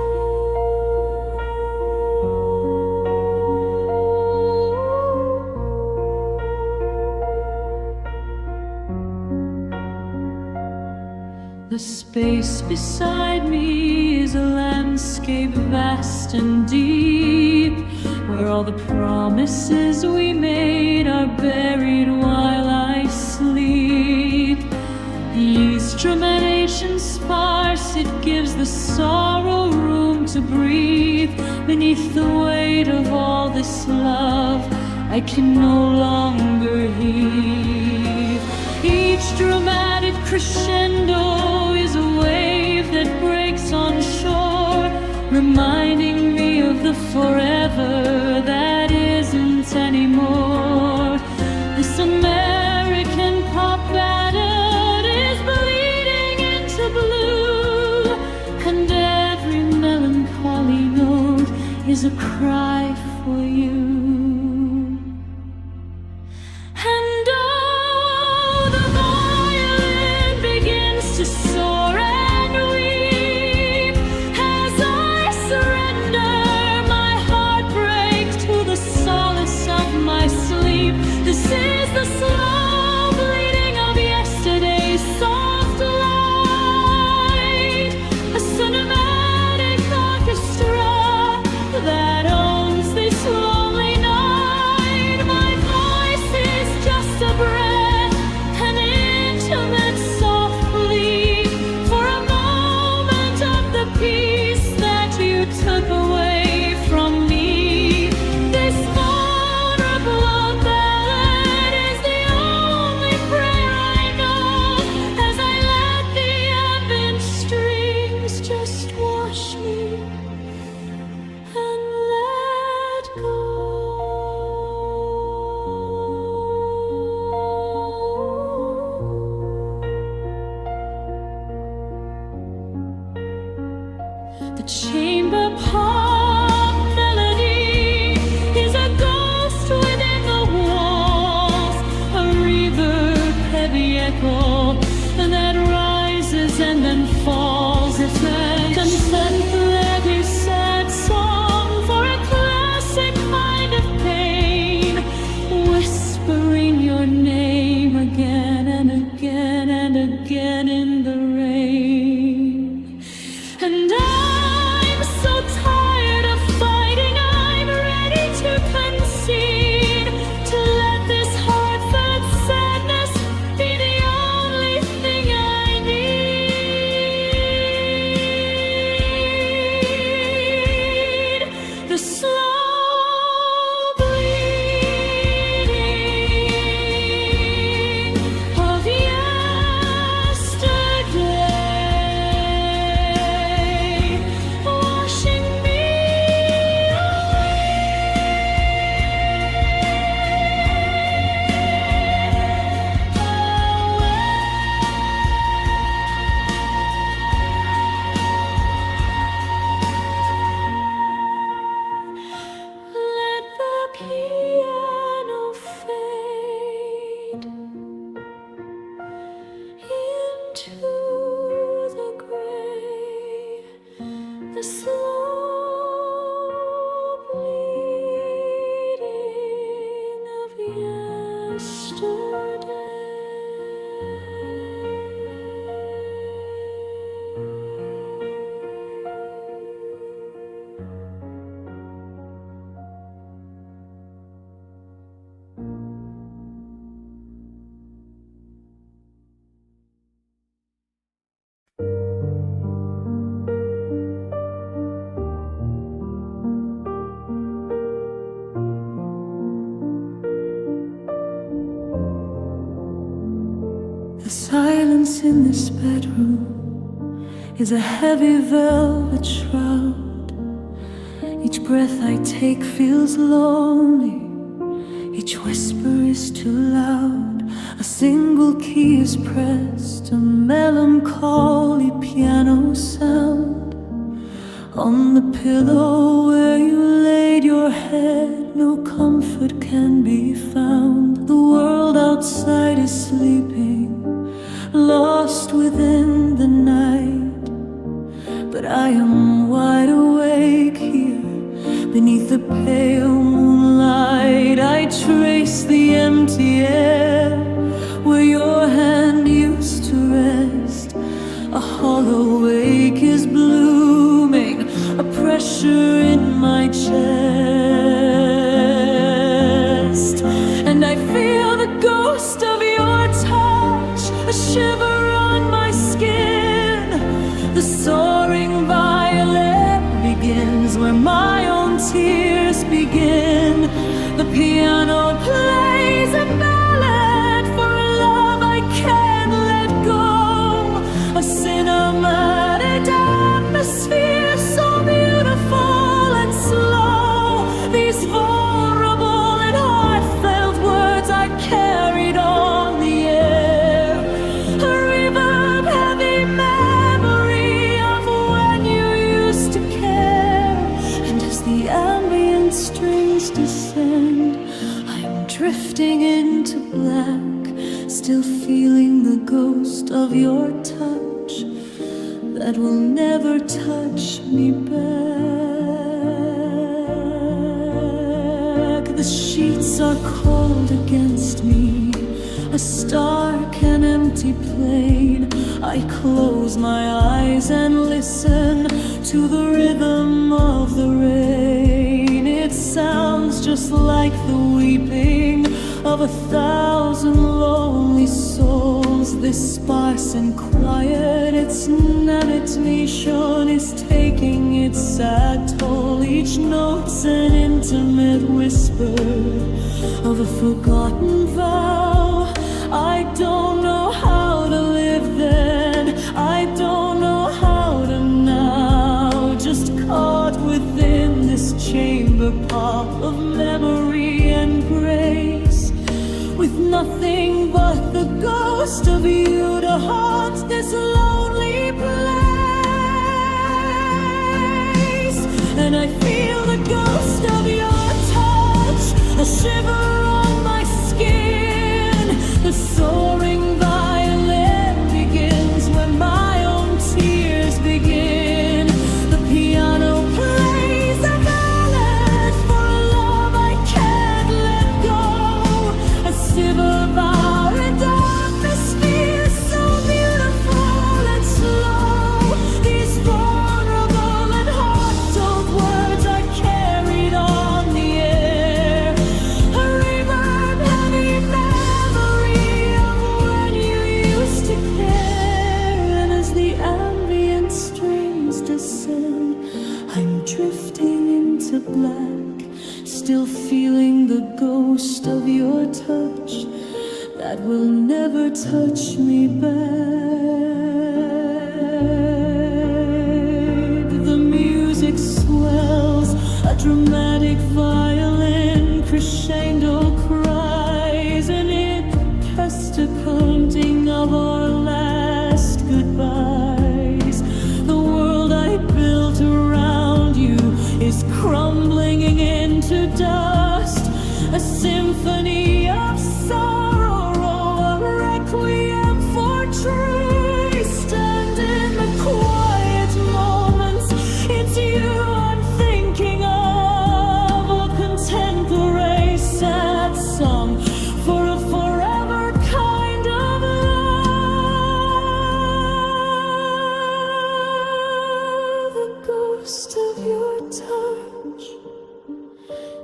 The space beside me is a landscape vast and deep, where all the promises we made are buried while I sleep. The instrumentation sparse, it gives the sorrow room to breathe. Beneath the weight of all this love, I can no longer heave. Each dramatic crescendo is a wave that breaks on shore, reminding me of the forever that isn't anymore. This American pop ballad is bleeding into blue, and raise a cry for you. And oh, the violin begins to soar and weep as I surrender my heartbreak to the solace of my sleep. This is the slow bleeding of yesterday's soft light, a cinematic orchestra that owns this lonely night. My voice is just a breath, an intimate soft plea for a moment of the peace that you took away from me. This vulnerable ballad is the only prayer I know as I let the ambient strings just wash me and let go. The chamber pop melody is a ghost within the walls, a reverb heavy echo that rises and then falls. It's a contemplative sad song for a classic kind of pain, whispering your name again and again and again in the rain. And I'm so tired of fighting, I'm ready to concede, to let this heartfelt sadness be the only thing I need. The slow bleeding of yesterday, washing me Let the piano fade into the gray, the slow bleeding of yesterday. The silence in this bedroom is a heavy velvet shroud. Each breath I take feels lonely, each whisper is too loud. A single key is pressed, a melancholy piano sound. On the pillow where you laid your head, no comfort can be found. The world outside is sleeping, lost within the night, but I am wide awake here beneath the pale moonlight. I trace the empty air where your hand used to rest. A hollow ache is blooming, a pressure in my chest, and I feel the ghost of your touch, a shiver on my skin. The soaring violin begins where my own tears begin. The piano plays a ballad for a love I can't let go, a cinematic atmosphere so beautiful and slow. These vulnerable and heartfelt words I carried on the air, a reverb heavy memory of when you used to care. And as the drifting into black, still feeling the ghost of your touch that will never touch me back. The sheets are cold against me, a stark and empty plain. I close my eyes and listen to the rhythm of the rain. It sounds just like the weeping of 1,000 lonely souls. This sparse and quiet, its navigation is taking its sad toll. Each note's an intimate whisper of a forgotten vow. I don't know how to live then, I don't know how to now. Just caught within this chamber pot of memory and grace, with nothing but the ghost of you to haunt this lonely place. And I feel the ghost of your touch, a shiver on my skin. The soaring violin begins when my own tears begin. The piano plays a ballad for a love I can't let go. A civil bar and atmosphere so beautiful and slow. These vulnerable and heart-told words are carried on the air. A reverb heavy memory of when you used to care. And as the ambient strings descend, I'm drifting into black, still feeling the ghost of your touch that will never touch me back. The music swells, a dramatic violin crescendo cries, and it casts a counting of our last goodbyes. The world I built around you is crumbling into dust, a symphony of sorrow, a requiem for truth. Stand in the quiet moments, it's you I'm thinking of, a contemporary sad song for a forever kind of love. The ghost of your touch,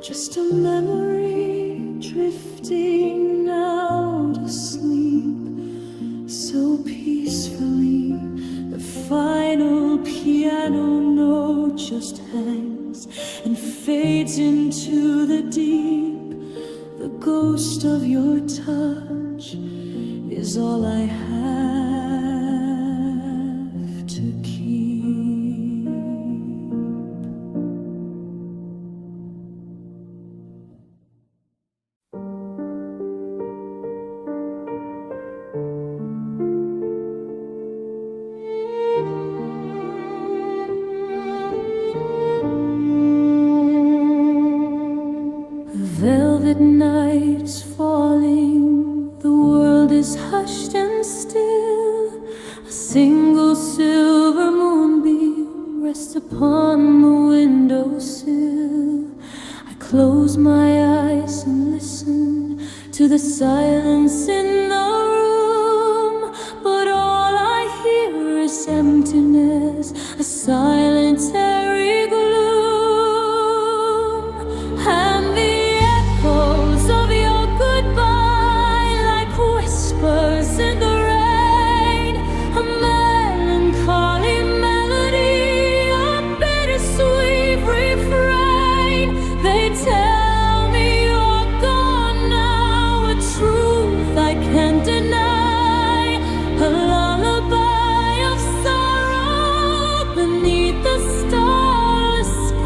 just a memory drifting now to sleep so peacefully. The final piano note just hangs and fades into the deep. The ghost of your touch is all I have to keep. Velvet night is falling, the world is hushed and still. A single silver moonbeam rests upon the windowsill. I close my eyes and listen to the silence in the room, but all I hear is emptiness, a solitary gloom. And the echoes of your goodbye, like whispers in the rain, a melancholy melody, a bittersweet refrain. They tell me you're gone now, a truth I can't deny, a lullaby of sorrow beneath the starless sky.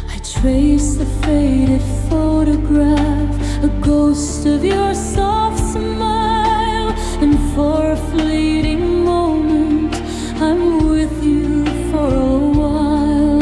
I trace the faded photograph, a ghost of your soft smile, and for a fleeting moment I'm with you for a while.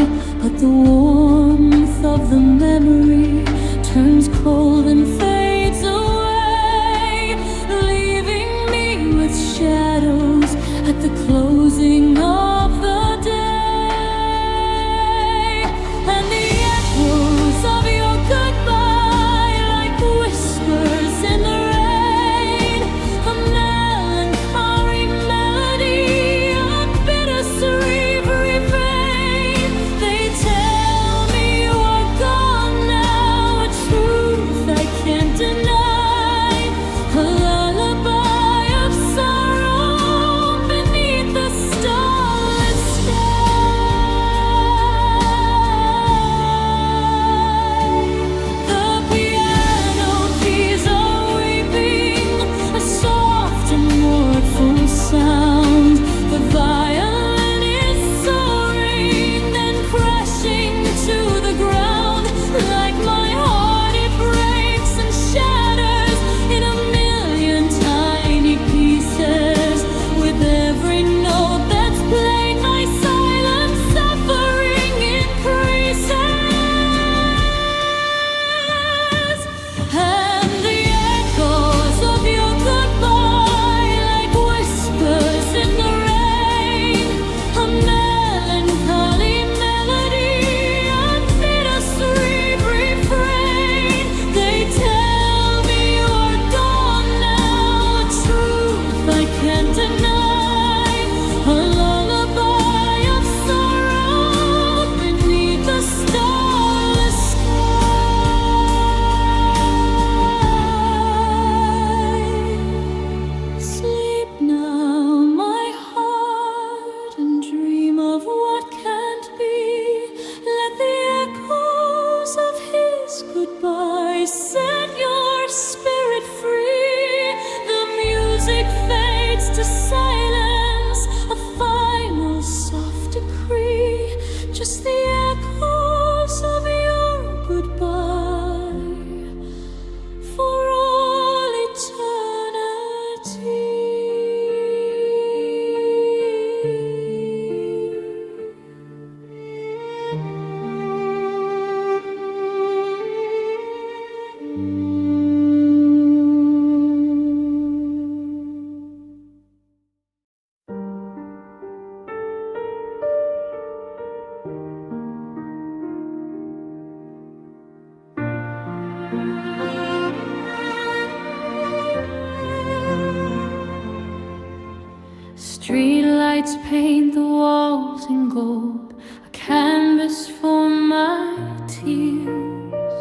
lights paint the walls in gold, a canvas for my tears.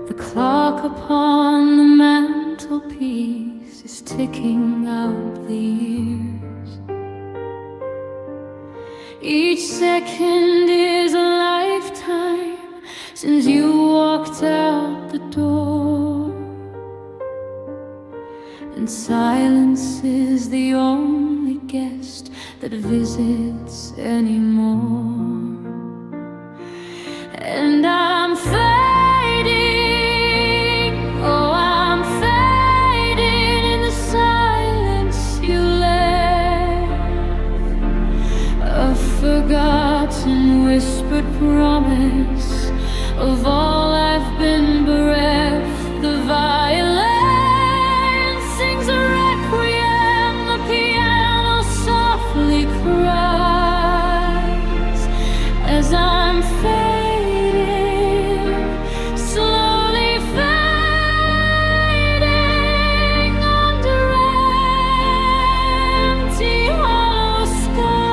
The clock upon the mantelpiece is ticking out the years. Each second is a lifetime since you walked out the door, and silence is the only guest that visits anymore. And I'm fading, oh I'm fading in the silence you left, a forgotten whispered promise of all I've been bereft. The violin sings a requiem, the piano softly cries as I'm fading, slowly fading under empty hollow skies.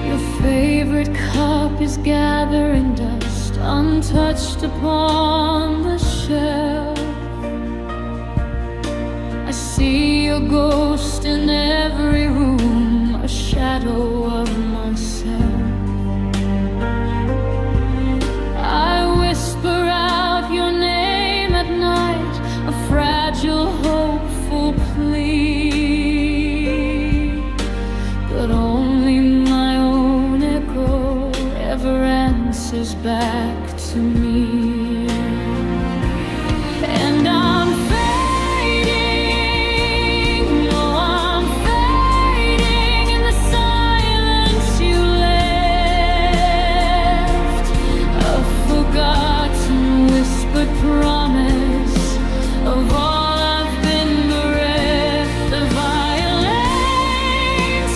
Your favorite cup is gathering dust, untouched upon the shelf. I see your ghost in every room, a shadow of myself. I whisper out your name at night, a fragile, hopeful plea, but only my own echo ever answers back to me. And I'm fading, oh I'm fading in the silence you left, a forgotten whispered promise of all I've been bereft. The violin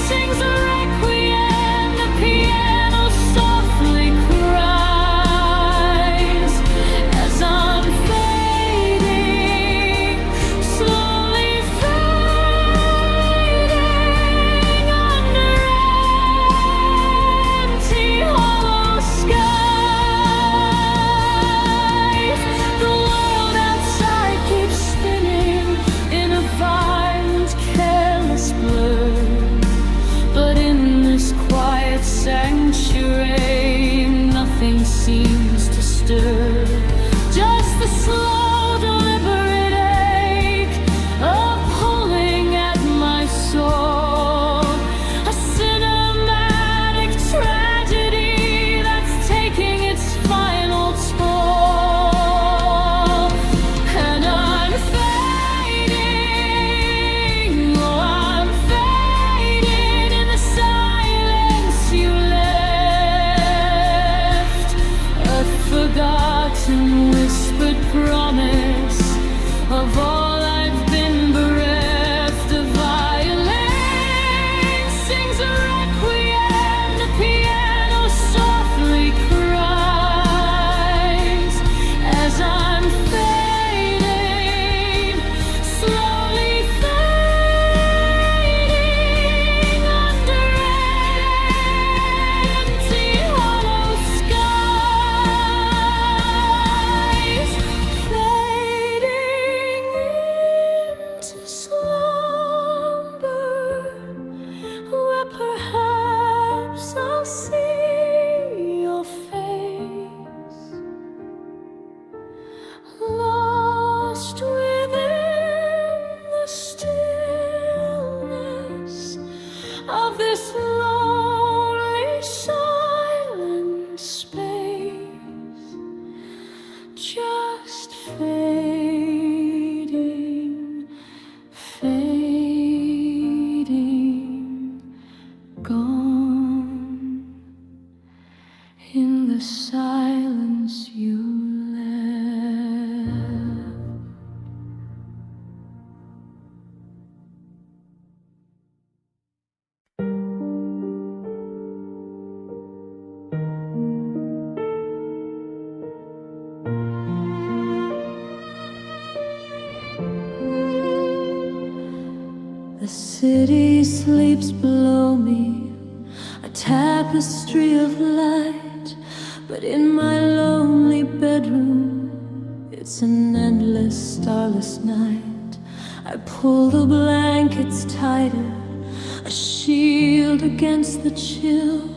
sings a requiem, the piano softly cries as I'm fading, slowly fading under empty hollow skies. The world outside keeps spinning in a violent, careless blur, but in this quiet sanctuary nothing seems to stir. Just the slow, deliberate ache of pulling at my soul, a cinematic tragedy that's taking its final toll. And I'm fading, oh I'm fading in the silence you left, a forgotten whispered promise of all I've been bereft. The violin sings a requiem, the piano softly cries as I'm fading, slowly fading under empty hollow skies, fading into slumber, where perhaps I'll see your face, lost within the stillness of this lonely, silent space, just fading, fading, gone in the silence you left. city sleeps below me, a tapestry of light, but in my lonely bedroom, it's an endless starless night. I pull the blankets tighter, a shield against the chill,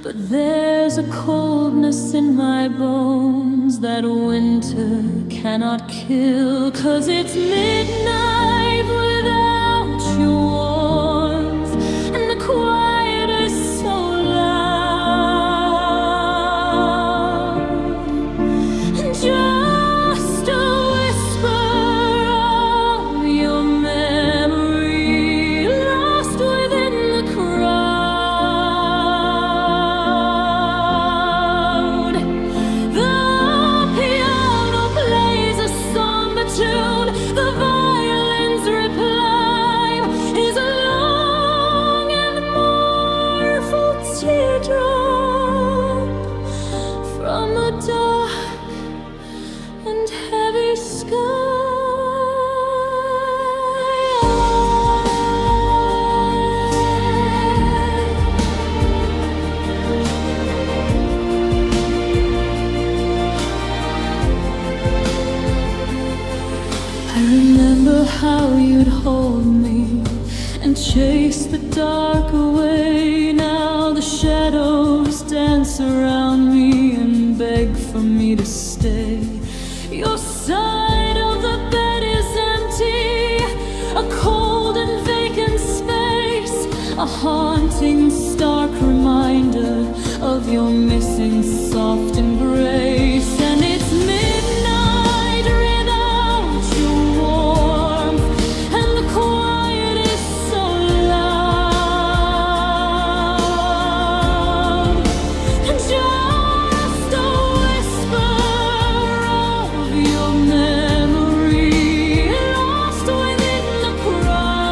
but there's a coldness in my bones that winter cannot kill. 'Cause it's midnight without your warmth, and the quiet is so loud. And just a whisper of your memory lost within the crowd. The piano plays a somber tune, the violin's reply is a long and mournful teardrop from a dark and heavy sky. I remember how you'd hold me and chase the dark away. Now the shadows dance around me and beg for me to stay. Your side of the bed is empty, a cold and vacant space, a haunting, stark reminder of your missing soft embrace. And it's midnight without your warmth, and the quiet is so loud. And just a whisper of your memory lost within the crowd.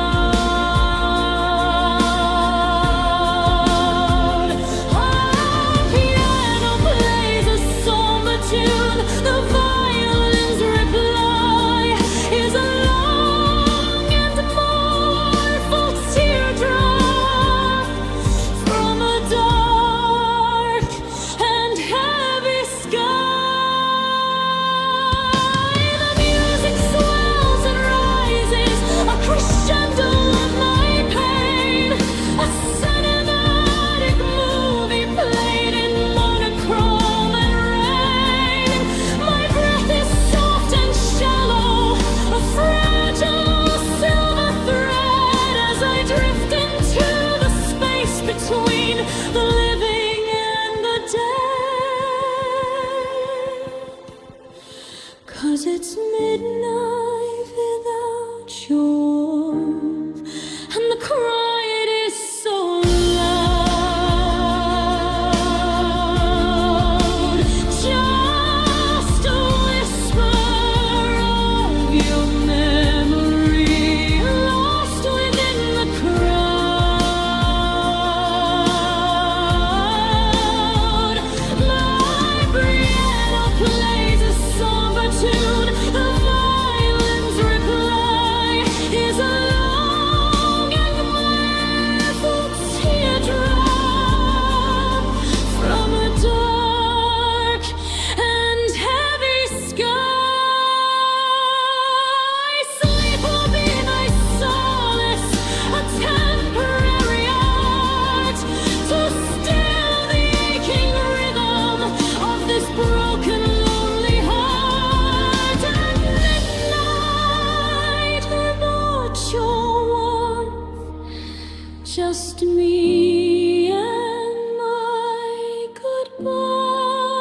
Our piano plays a somber tune, the violin's reply is a long and mournful teardrop from a dark and heavy sky. The music swells and rises, a crescendo of my pain, a cinematic movie played in monochrome and rain. My breath is soft and shallow, a fragile silver thread as I drift into the space between the living and the dead. 'Cause it's midnight without your warmth, and the quiet is so loud. Just a whisper of your memory lost within the crowd. My piano plays a somber tune, the violin's reply is a long and mournful teardrop from a dark and heavy sky. Sleep will be my solace, a temporary art to still the aching rhythm of this broken, lonely heart. And midnight without your warmth, just me and my goodbye,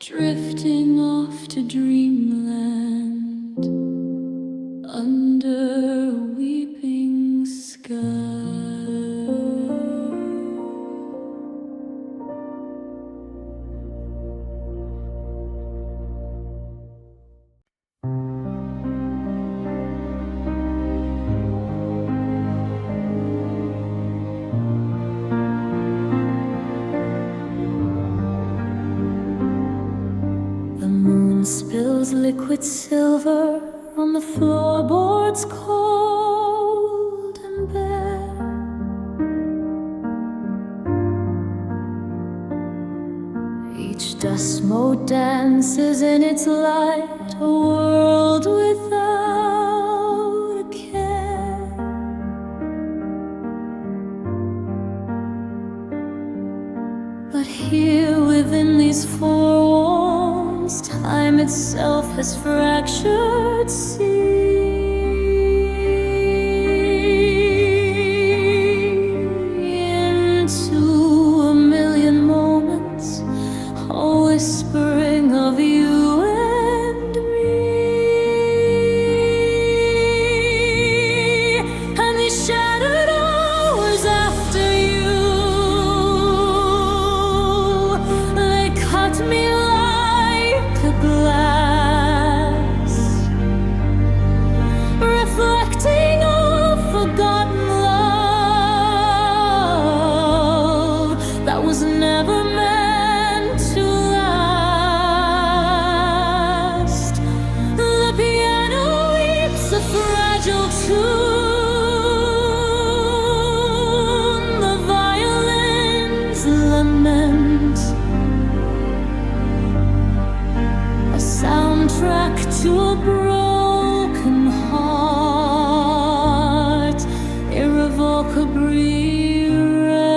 drifting off to dreamland under a weeping sky. The moon spills liquid silver on the floorboards cold. slow dances in its light, a world without a care. But here within these four walls, time itself has fractured into a million moments, all whispering of you and me. And these shattered hours after you, they cut me like a glass, reflecting all forgotten love that was never meant to last. The piano weeps a fragile tune, the violins lament, a soundtrack to a broken heart, irrevocably rent.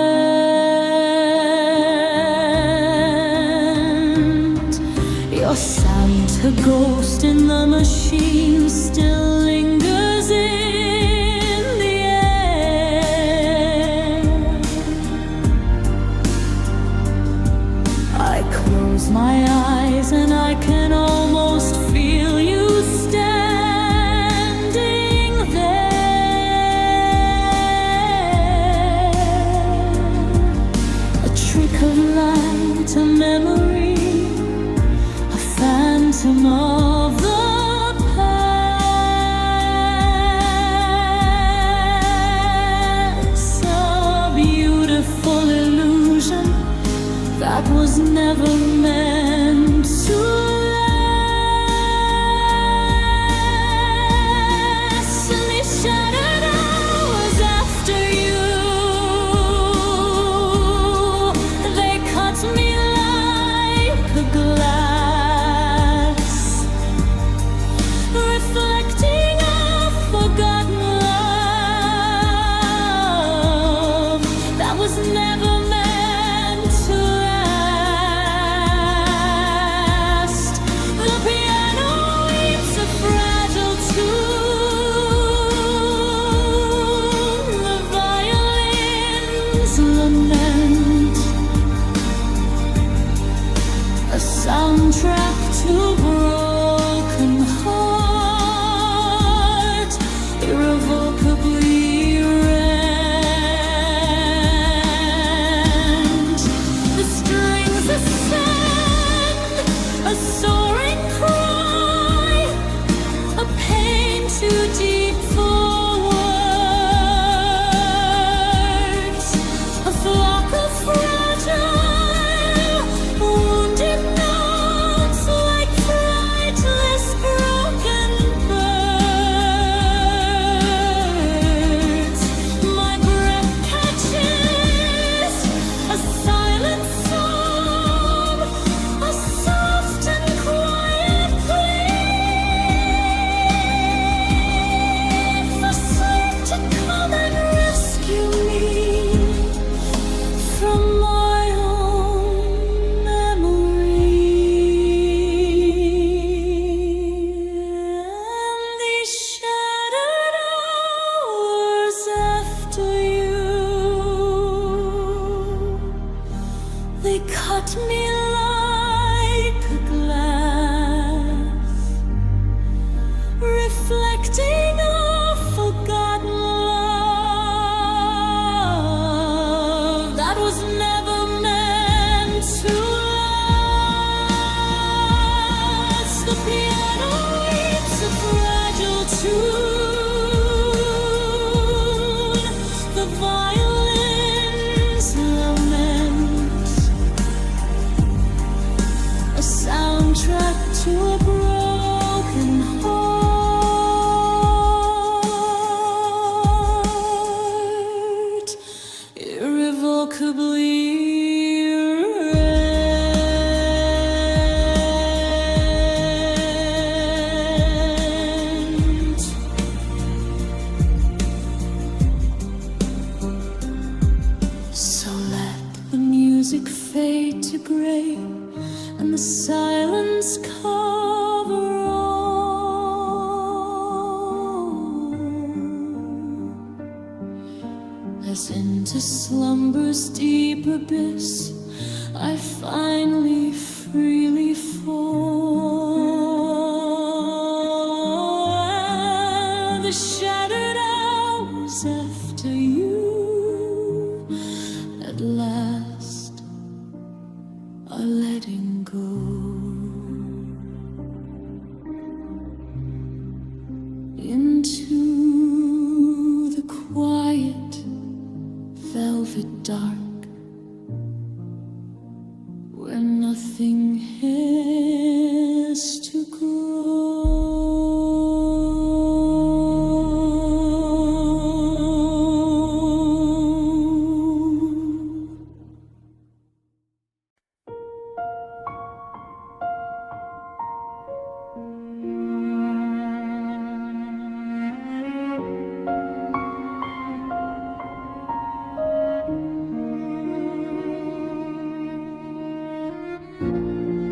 Your Santa ghost in the machine still lingers in the air. I close my eyes and I can almost feel you standing there. A trick of light, a memory, a phantom of the past, a beautiful illusion that was never meant to last. And these shattered hours after you, they cut me like a glass, slumber's deep abyss, I finally freely fall. The shattered hours after you at last are letting go. Into the quiet velvet dark, where nothing has to grow.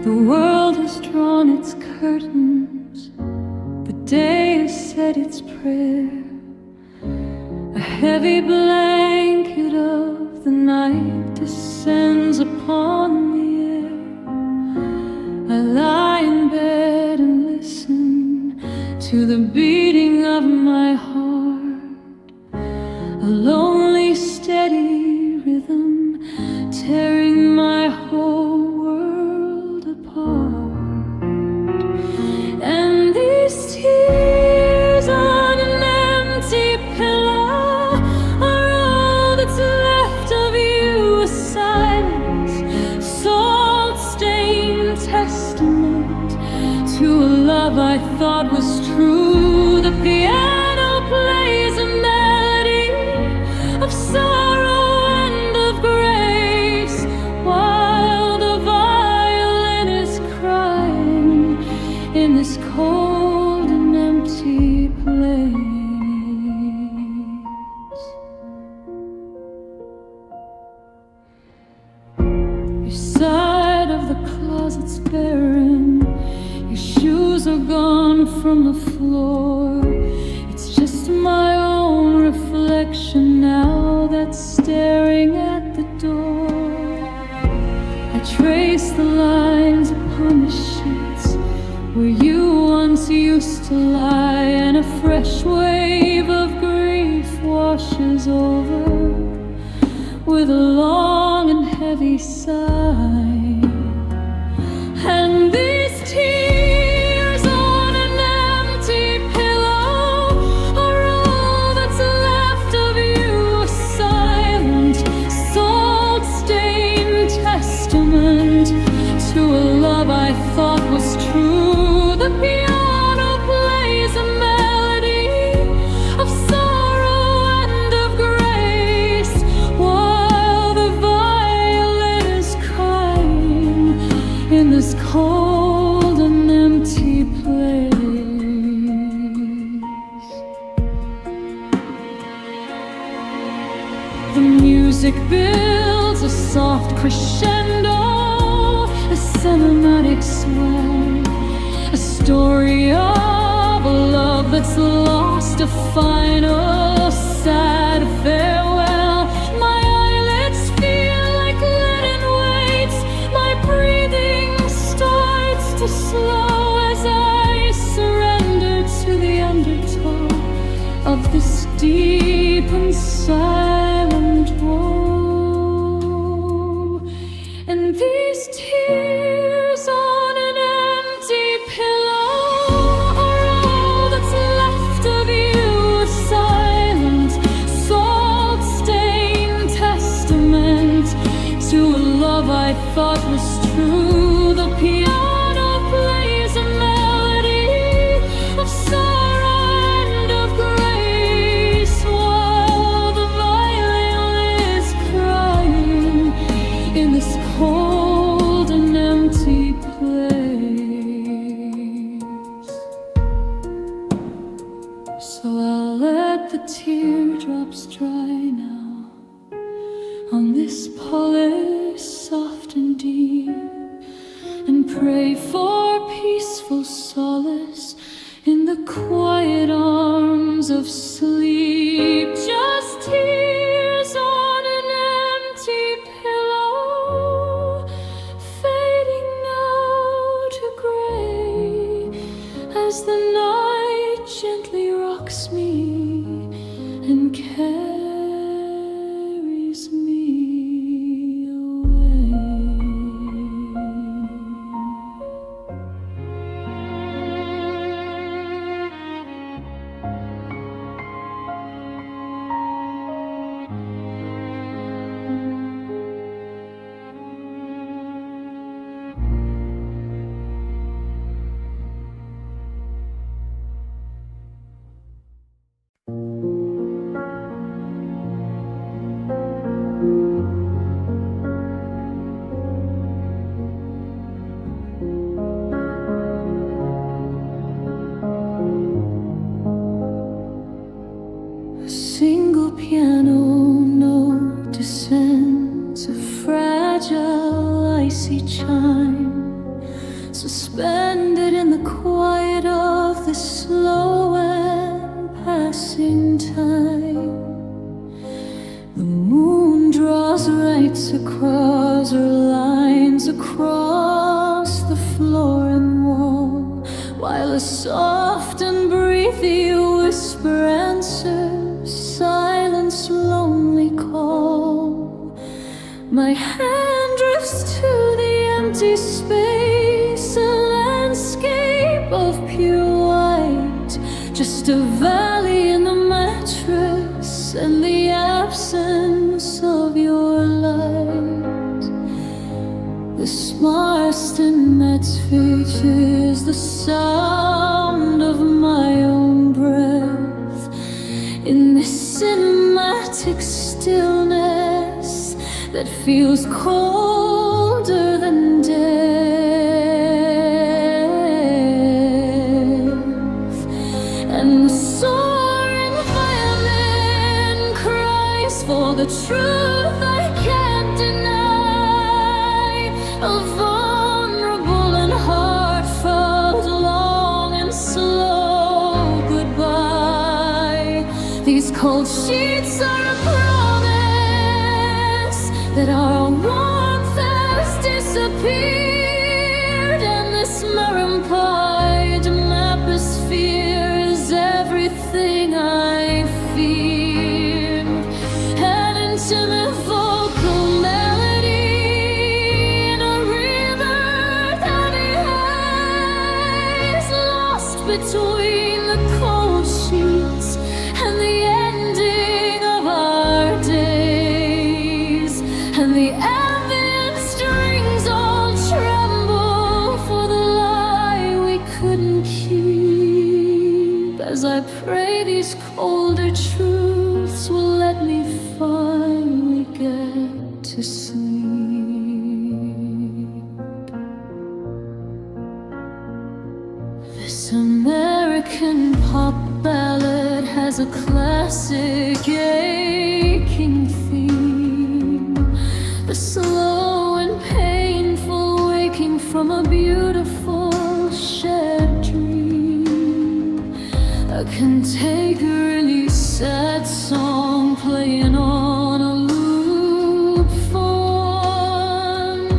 The world has drawn its curtains, the day has said its prayer. A heavy blanket of the night descends upon the air. I lie in bed and listen to the beating of my heart, a lonely steady rhythm tearing my whole world apart. And these tears on an empty pillow are all that's left of you, a silence, salt-stained testament to a love I thought was true. The piano plays a melody of sorrow and of grace, while the violin is crying in this cold and empty place. Your side of the closet's barren, your shoes are gone from the floor. It's just my own reflection now that's staring at the door. I trace the lines upon the sheets where you once used to lie, and a fresh wave of grief washes over with a long and heavy sigh. And these tears on an empty pillow are all that's left of you, a silent, salt-stained testament to a love I thought was true. The piano plays a melody of sorrow and of grace, while the violin is crying in this cold and empty place. The music builds a soft crescendo, a cinematic swell, a story of a love that's lost, a final sad farewell. My eyelids feel like leaden weights, my breathing starts to slow as I surrender to the undertow of this deep and silent woe. And these tears on an empty pillow are all that's left of you, a silent, salt-stained testament to a love I thought was true. The piano plays a melody of sorrow and of grace, while the violin is crying in this cold and empty place. So I'll let the teardrops dry now on this polish soft and deep, and pray for peaceful solace in the quiet arms of sleep. Just tears on an as the night gently rocks me and carries me away. A single piano note descends, a fragile icy chime, suspended in the quiet of this slow and passing time. The moon draws rights across her lines, across the floor and wall, while a soft and breathy whisper answers silence lonely call. My hand drifts to the empty space, a landscape of pure white, just a valley in the mattress and the absence of your light. The Marston that's features the sound of my own breath in this cinematic stillness that feels colder than death. And the soaring violin cries for the truth I can't deny, a vulnerable and heartfelt, long and slow goodbye. These cold sheets are a promise that our warmth has disappeared, and this mirror-pied atmosphere is everything I feared. An intimate vocal melody in a river that lies lost between the cold sheets and the ending of our days, and the ambient strings all tremble for the lie we couldn't keep. As I pray these colder truths will let me finally get to sleep. This American pop ballad has a classic aching theme, the slow and painful waking from a beautiful shared dream. A contagious sad song playing on a loop phone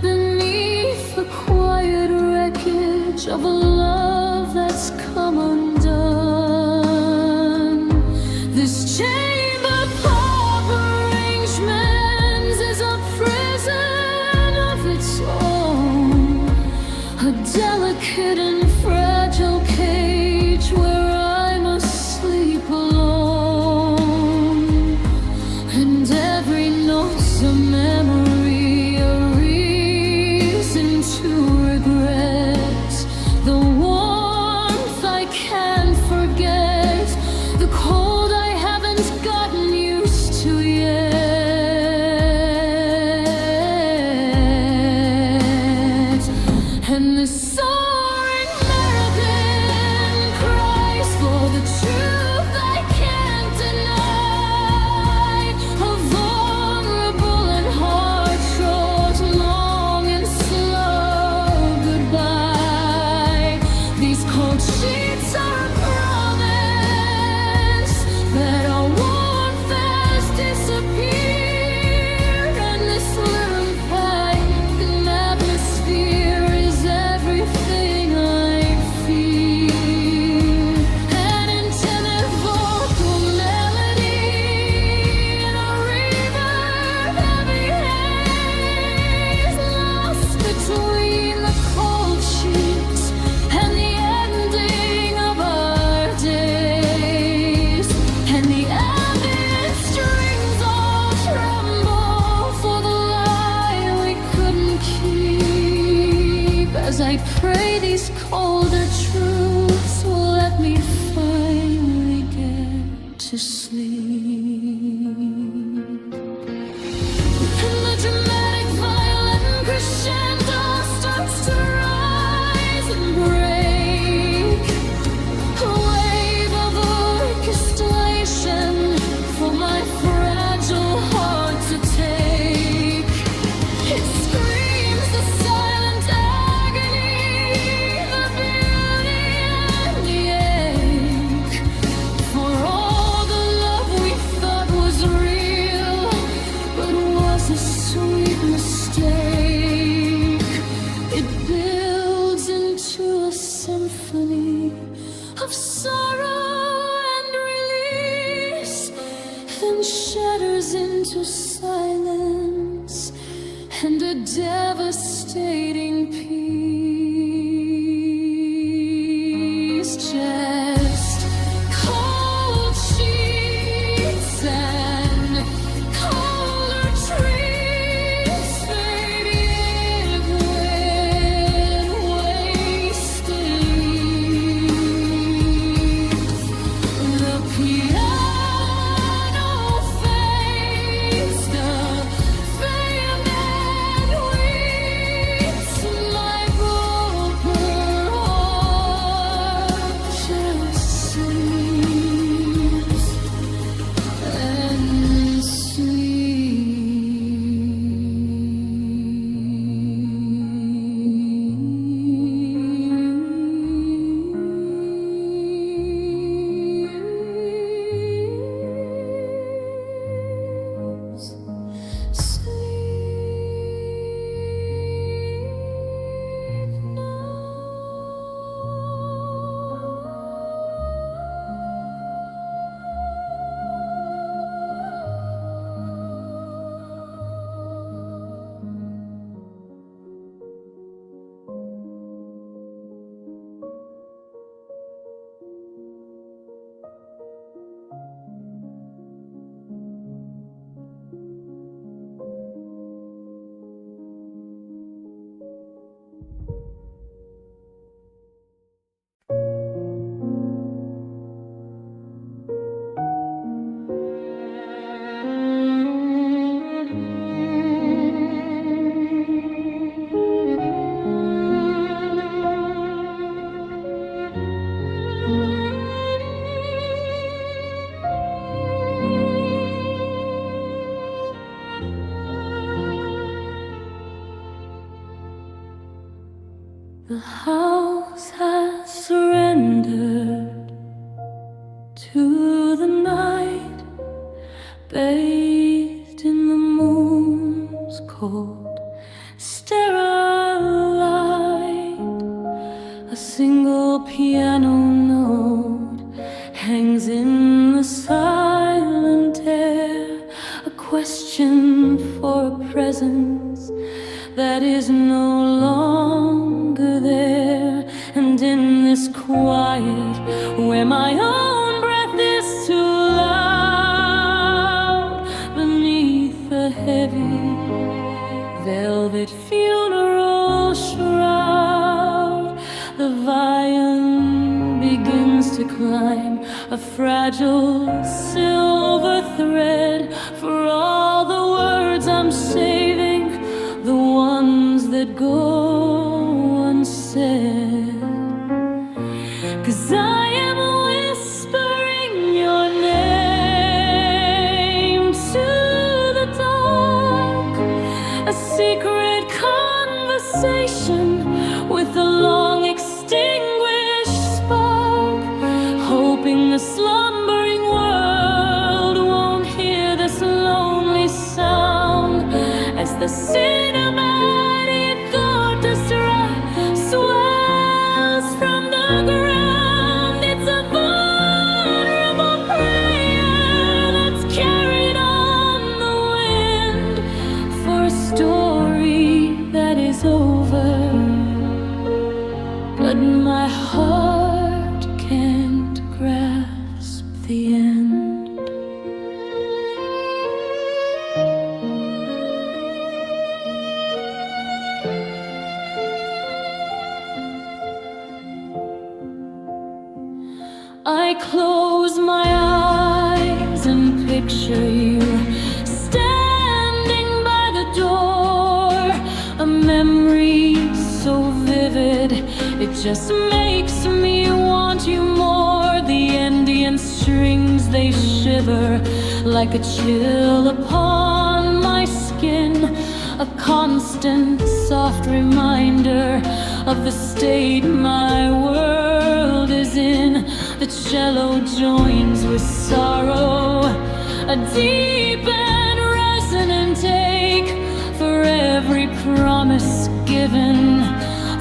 beneath the quiet wreckage of a love that's come undone. This chamber pop arrangement is a prison of its own, a delicate and fragile cage where I must sleep alone. And every note's a memory, a reason to regret the warmth I can't older truths will let me finally get to sleep. And the dramatic violin crescendo starts to rise and break. A wave of orchestration for my fragile heart to take. It screams the silent agony, the beauty and the ache. For all the love we thought was real, but was a sweet mistake. It builds into a symphony of sorrow and release, then shatters into silence and a devastating peace. Just cold sheets and colder trees fading when wasted leaves. The piano fades, the bayonet weeps, my broken heart just sleeps and the house has surrendered to the night, bathed in the moon's cold, sterile light. A single piano note hangs in the silent air, a question for a presence that is no longer there. And in this quiet, where my own breath is too loud, beneath the heavy velvet funeral shroud, the violin begins to climb, a fragile silver thread for all the words I'm saving, the ones that go unsaid. 'Cause I am whispering your name to the dark, a secret conversation with a long extinguished spark, hoping the slumbering world won't hear this lonely sound as the cinematic orchestra swells from the ground. It's a vulnerable prayer that's carried on the wind for a story that is over, but my heart can't grasp the end. I close my eyes and picture you standing by the door. A memory so vivid, it just makes me want you more. The Indian strings, they shiver like a chill upon my skin, a constant soft reminder of the state my world is in. The cello joins with sorrow, a deep and resonant ache for every promise given,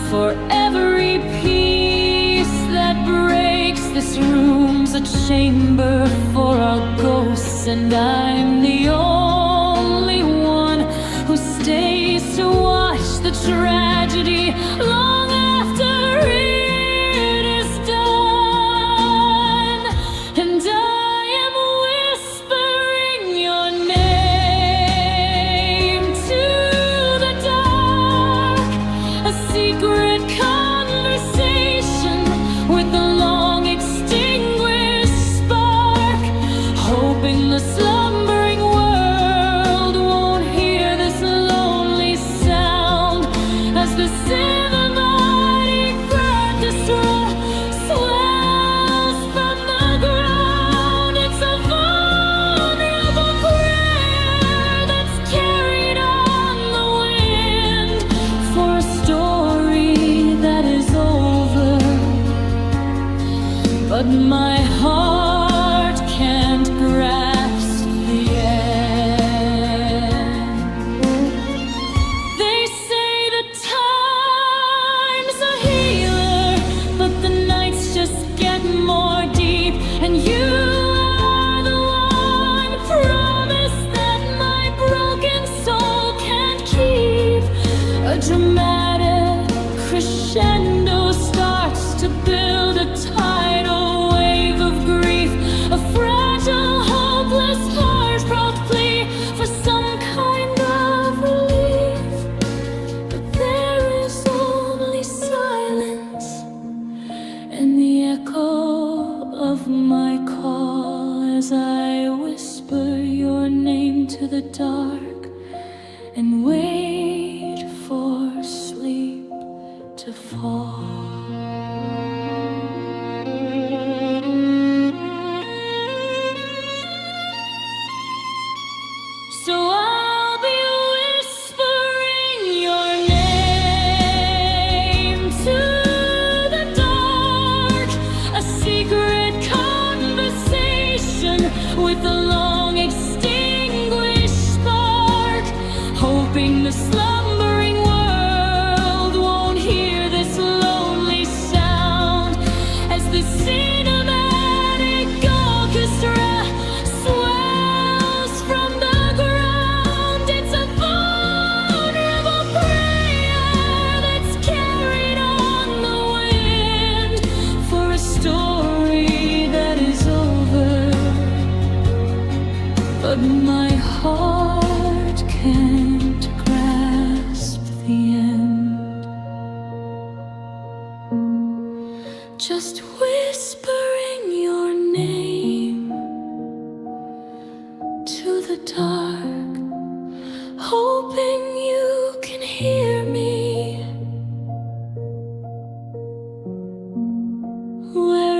for every piece that breaks. This room's a chamber for our ghosts, and I'm the only one who stays to watch the tragedy long after it is done. And I am whispering your name to the dark, a secret conversation with a long extinguished spark, hoping the slumbering world won't hear this lonely sound as the cinematic orchestra swells from the ground. It's a vulnerable prayer that's carried on the wind for a story that is over, but my heart can't grasp the end. They say the time's a healer, but the nights just get more deep. And you are the one promise that my broken soul can't keep. A dramatic crescendo starts to build, a tidal wave of grief, a fragile, hopeless heartfelt plea for some kind of relief. But there is only silence and the echo of my call as I whisper your name to the dark and wait for sleep to fall. So I'll be whispering your name to the dark, a secret conversation with a long extinguished spark, hoping the slumbering world won't hear this lonely sound as the cinematic orchestra swells from the ground. It's a vulnerable prayer that's carried on the wind for a story that is over, but my heart can't grasp the end. Just whispering your name to the dark, hoping you can hear me. Where